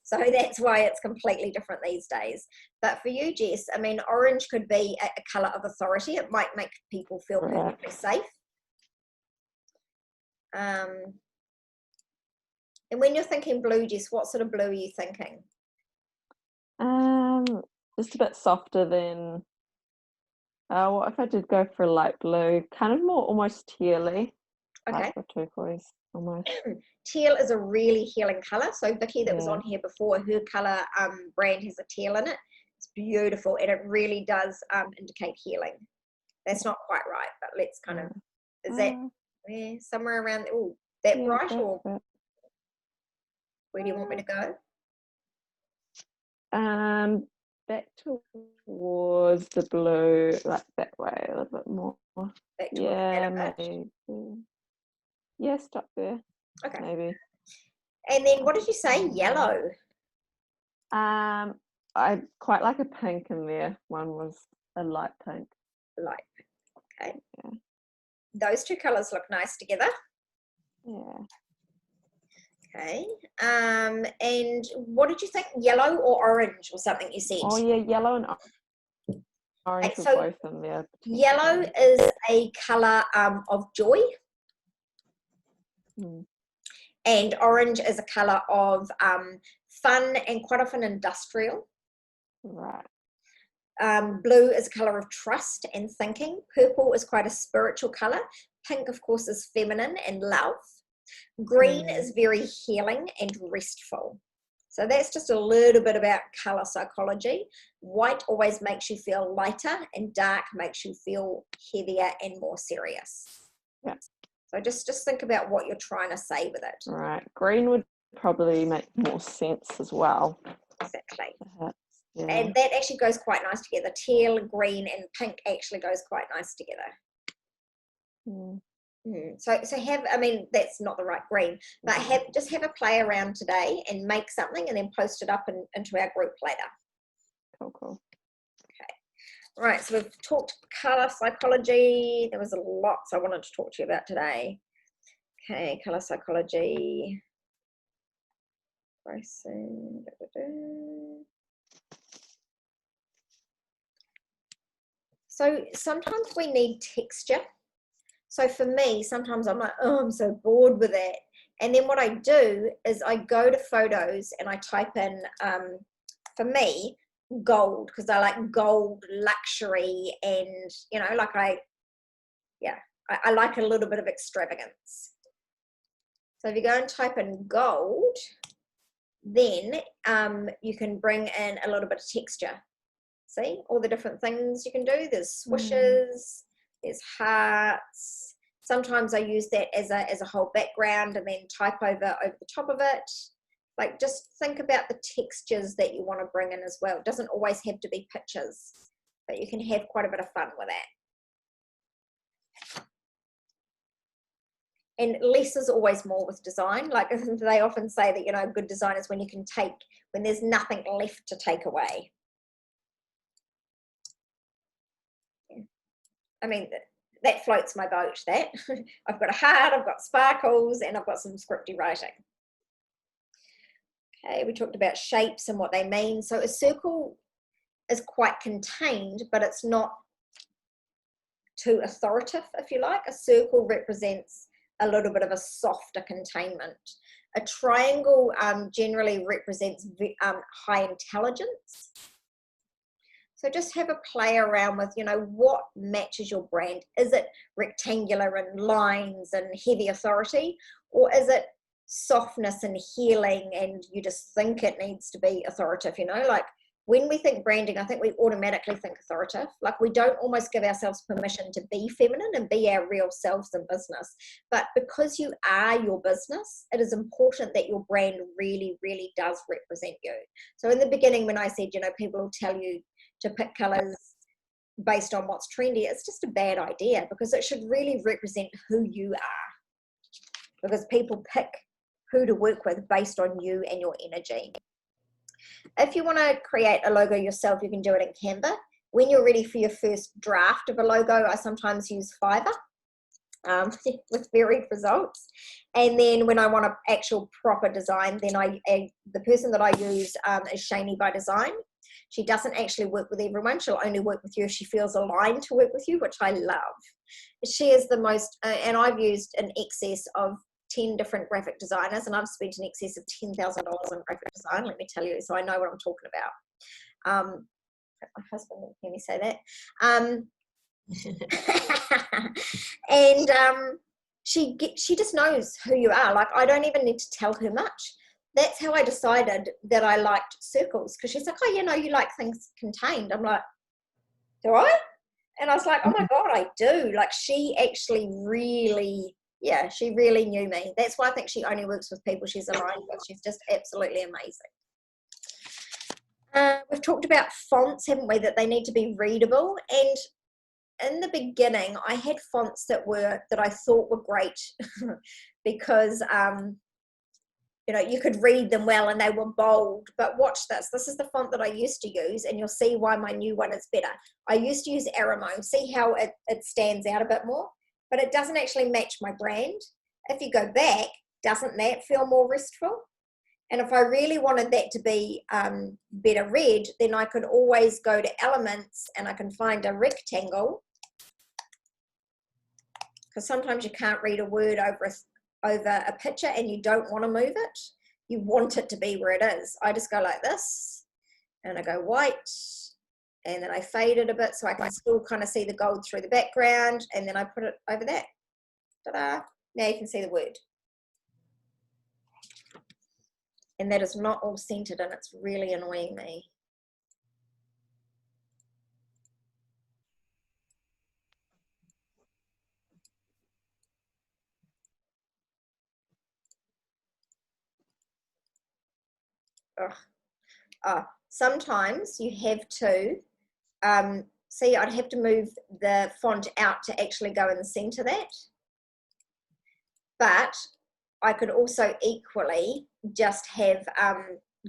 So that's why it's completely different these days. But for you, Jess, I mean, orange could be a colour of authority. It might make people feel perfectly safe. And when you're thinking blue, Jess, what sort of blue are you thinking? Just a bit softer than, what if I did go for a light blue, kind of more almost tealy, Okay. like a turquoise almost. Teal is a really healing colour. So Vicky that was on here before, her colour brand has a teal in it. It's beautiful, and it really does indicate healing. That's not quite right, but let's kind of, is that somewhere around, that bright, or where do you want me to go? Back towards the blue, like that way a little bit more. Back maybe. Yeah, stop there. Okay. Maybe. And then what did you say? Yellow. I quite like a pink in there. One was a light pink. Light pink. Okay. Yeah. Those two colours look nice together. Yeah. Okay. And what did you think? Yellow or orange or something you said? Oh yeah, yellow and orange were both in there. Yellow is a colour of joy. And orange is a colour of fun and quite often industrial. Right. Blue is a colour of trust and thinking. Purple is quite a spiritual colour. Pink, of course, is feminine and love. Green is very healing and restful. So that's just a little bit about colour psychology. White always makes you feel lighter, and dark makes you feel heavier and more serious. Yeah. So just think about what you're trying to say with it. Right. Green would probably make more sense as well. Exactly. Perhaps. Yeah. And that actually goes quite nice together. Teal, green, and pink actually goes quite nice together. So have, I mean, that's not the right green, but just have a play around today and make something and then post it up into our group later. Cool. Okay. Right, so we've talked colour psychology. There was a lot I wanted to talk to you about today. Okay, colour psychology. Pricing. So sometimes we need texture. So for me, sometimes I'm like, oh, I'm so bored with it. And then what I do is I go to photos and I type in, for me, gold because I like gold, luxury, and like I like a little bit of extravagance. So if you go and type in gold, then you can bring in a little bit of texture. See all the different things you can do. There's swishes, there's hearts. Sometimes I use that as a whole background and then type over the top of it. Like, just think about the textures that you want to bring in as well. It doesn't always have to be pictures, but you can have quite a bit of fun with that. And less is always more with design. Like, they often say that, good design is when there's nothing left to take away. I mean, that floats my boat, that. I've got a heart, I've got sparkles, and I've got some scripty writing. Okay, we talked about shapes and what they mean. So a circle is quite contained, but it's not too authoritative, if you like. A circle represents a little bit of a softer containment. A triangle generally represents high intelligence. So just have a play around with, what matches your brand. Is it rectangular and lines and heavy authority? Or is it softness and healing and you just think it needs to be authoritative, Like, when we think branding, I think we automatically think authoritative. Like, we don't almost give ourselves permission to be feminine and be our real selves in business. But because you are your business, it is important that your brand really, really does represent you. So in the beginning, when I said, people will tell you to pick colors based on what's trendy, it's just a bad idea, because it should really represent who you are. Because people pick who to work with based on you and your energy. If you want to create a logo yourself, you can do it in Canva. When you're ready for your first draft of a logo, I sometimes use Fiverr with varied results. And then when I want an actual proper design, then the person that I use is Shani by Design. She doesn't actually work with everyone. She'll only work with you if she feels aligned to work with you, which I love. She is the most, and I've used an excess of 10 different graphic designers, and I've spent in excess of $10,000 on graphic design, let me tell you, so I know what I'm talking about. My husband will hear me say that. And she just knows who you are. Like, I don't even need to tell her much. That's how I decided that I liked circles, because she's like, oh, you like things contained. I'm like, do I? And I was like, oh my God, I do. Like, she actually really, she really knew me. That's why I think she only works with people she's aligned with. She's just absolutely amazing. We've talked about fonts, haven't we, that they need to be readable. And in the beginning, I had fonts that I thought were great because you could read them well and they were bold. But watch this. This is the font that I used to use, and you'll see why my new one is better. I used to use Aramo. See how it stands out a bit more? But it doesn't actually match my brand. If you go back, doesn't that feel more restful? And if I really wanted that to be better read, then I could always go to elements and I can find a rectangle, because sometimes you can't read a word over a picture and you don't want to move it. You want it to be where it is. I just go like this and I go white, and then I fade it a bit so I can still kind of see the gold through the background, and then I put it over that. Ta-da! Now you can see the word. And that is not all centered, and it's really annoying me. Sometimes you have to, see, I'd have to move the font out to actually go and center that. But I could also equally just have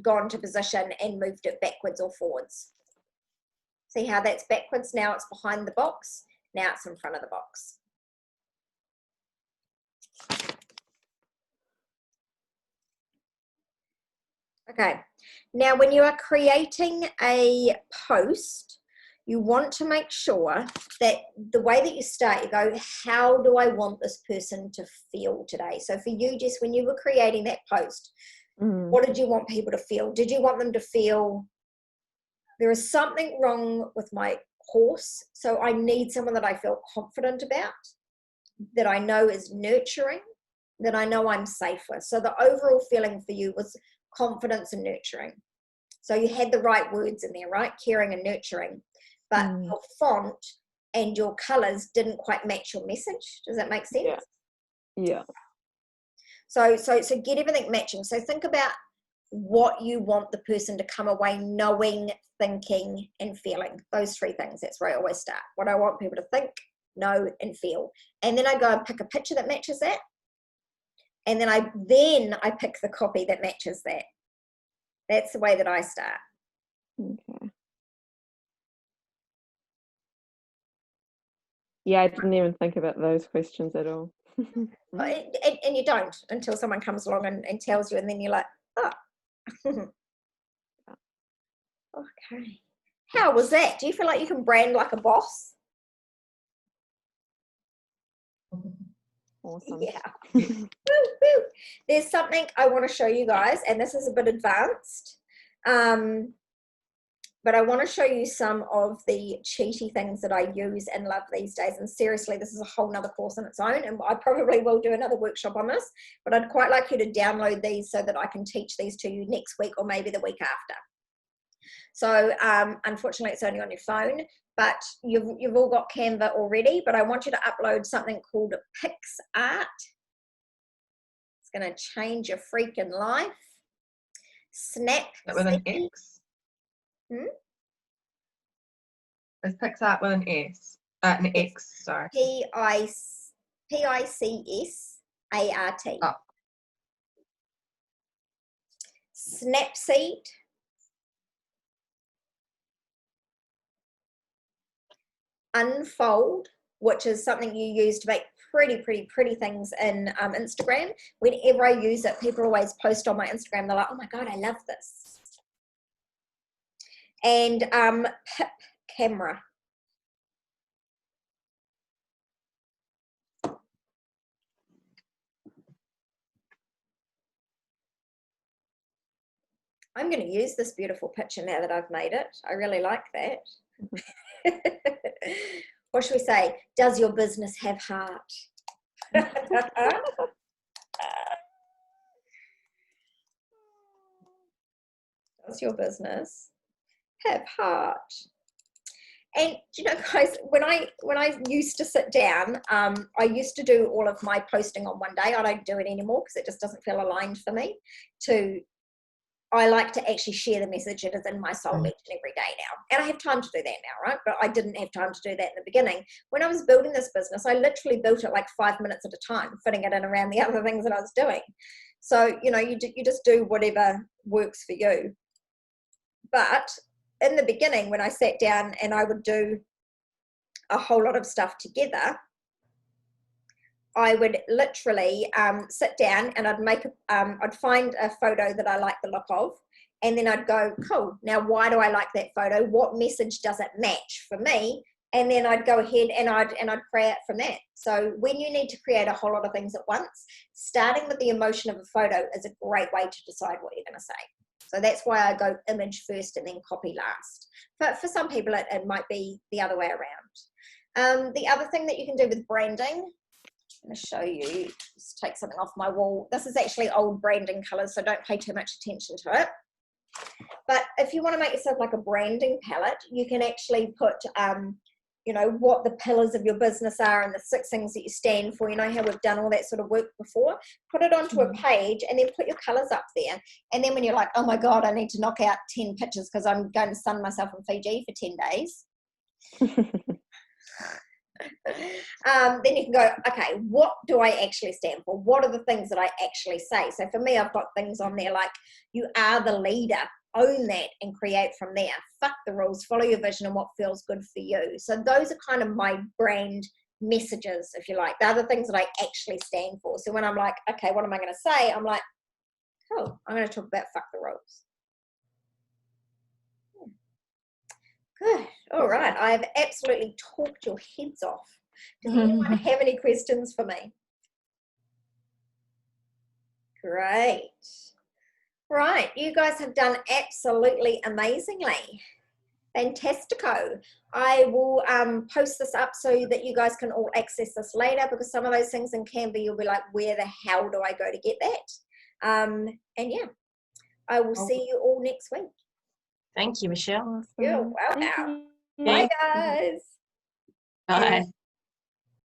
gone to position and moved it backwards or forwards. See how that's backwards? Now it's behind the box. Now it's in front of the box. Okay, now when you are creating a post, you want to make sure that the way that you start, you go, how do I want this person to feel today? So for you, Jess, when you were creating that post, what did you want people to feel? Did you want them to feel there is something wrong with my horse, so I need someone that I feel confident about, that I know is nurturing, that I know I'm safe with. So the overall feeling for you was confidence and nurturing. So you had the right words in there, right? Caring and nurturing. But your font and your colors didn't quite match your message. Does that make sense? Yeah. So get everything matching. So think about what you want the person to come away knowing, thinking, and feeling. Those three things. That's where I always start. What I want people to think, know, and feel. And then I go and pick a picture that matches that. And then I pick the copy that matches that. That's the way that I start. Okay. Yeah, I didn't even think about those questions at all. And you don't until someone comes along and tells you, and then you're like, oh. Okay. How was that? Do you feel like you can brand like a boss? Awesome. Yeah. Woo, woo. There's something I want to show you guys, and this is a bit advanced. But I want to show you some of the cheaty things that I use and love these days. And seriously, this is a whole nother course on its own. And I probably will do another workshop on this, but I'd quite like you to download these so that I can teach these to you next week or maybe the week after. So unfortunately, it's only on your phone, but you've all got Canva already, but I want you to upload something called PixArt. It's going to change your freaking life. Snapseed. With an X? Is PixArt with an S? An X, sorry. P-I-C-S-A-R-T. Oh. Snapseed. Unfold, which is something you use to make pretty things in Instagram. Whenever I use it, people always post on my Instagram. They're like, oh my God, I love this. And Pip Camera. I'm going to use this beautiful picture now that I've made it. I really like that. What should we say? Does your business have heart? Does your business have heart? And you know, guys, when I used to sit down, I used to do all of my posting on one day. I don't do it anymore because it just doesn't feel aligned for me. I like to actually share the message that is in my soul each and every day now. And I have time to do that now, right? But I didn't have time to do that in the beginning. When I was building this business, I literally built it like 5 minutes at a time, fitting it in around the other things that I was doing. So, you know, you just do whatever works for you. But in the beginning, when I sat down and I would do a whole lot of stuff together, I would literally sit down and I'd find a photo that I like the look of, and then I'd go, cool, now why do I like that photo? What message does it match for me? And then I'd go ahead and I'd create from that. So when you need to create a whole lot of things at once, starting with the emotion of a photo is a great way to decide what you're going to say. So that's why I go image first and then copy last. But for some people, it might be the other way around. The other thing that you can do with branding, I'm going to show you, just take something off my wall. This is actually old branding colors, so don't pay too much attention to it. But if you want to make yourself like a branding palette, you can actually put, you know, what the pillars of your business are and the 6 things that you stand for. You know how we've done all that sort of work before? Put it onto a page and then put your colors up there. And then when you're like, oh my God, I need to knock out 10 pictures because I'm going to sun myself in Fiji for 10 days. Then you can go, okay, what do I actually stand for? What are the things that I actually say? So for me, I've got things on there like, you are the leader, own that and create from there. Fuck the rules, follow your vision and what feels good for you. So those are kind of my brand messages, if you like. They're the things that I actually stand for. So when I'm like, okay, what am I going to say? I'm like, cool, I'm going to talk about fuck the rules. Good. All right. I've absolutely talked your heads off. Does anyone have any questions for me? Great. Right. You guys have done absolutely amazingly. Fantastico. I will post this up so that you guys can all access this later, because some of those things in Canva you'll be like, where the hell do I go to get that? And yeah, I will see you all next week. Thank you, Michelle. You're Awesome. welcome. Thank you. Bye, guys. Bye.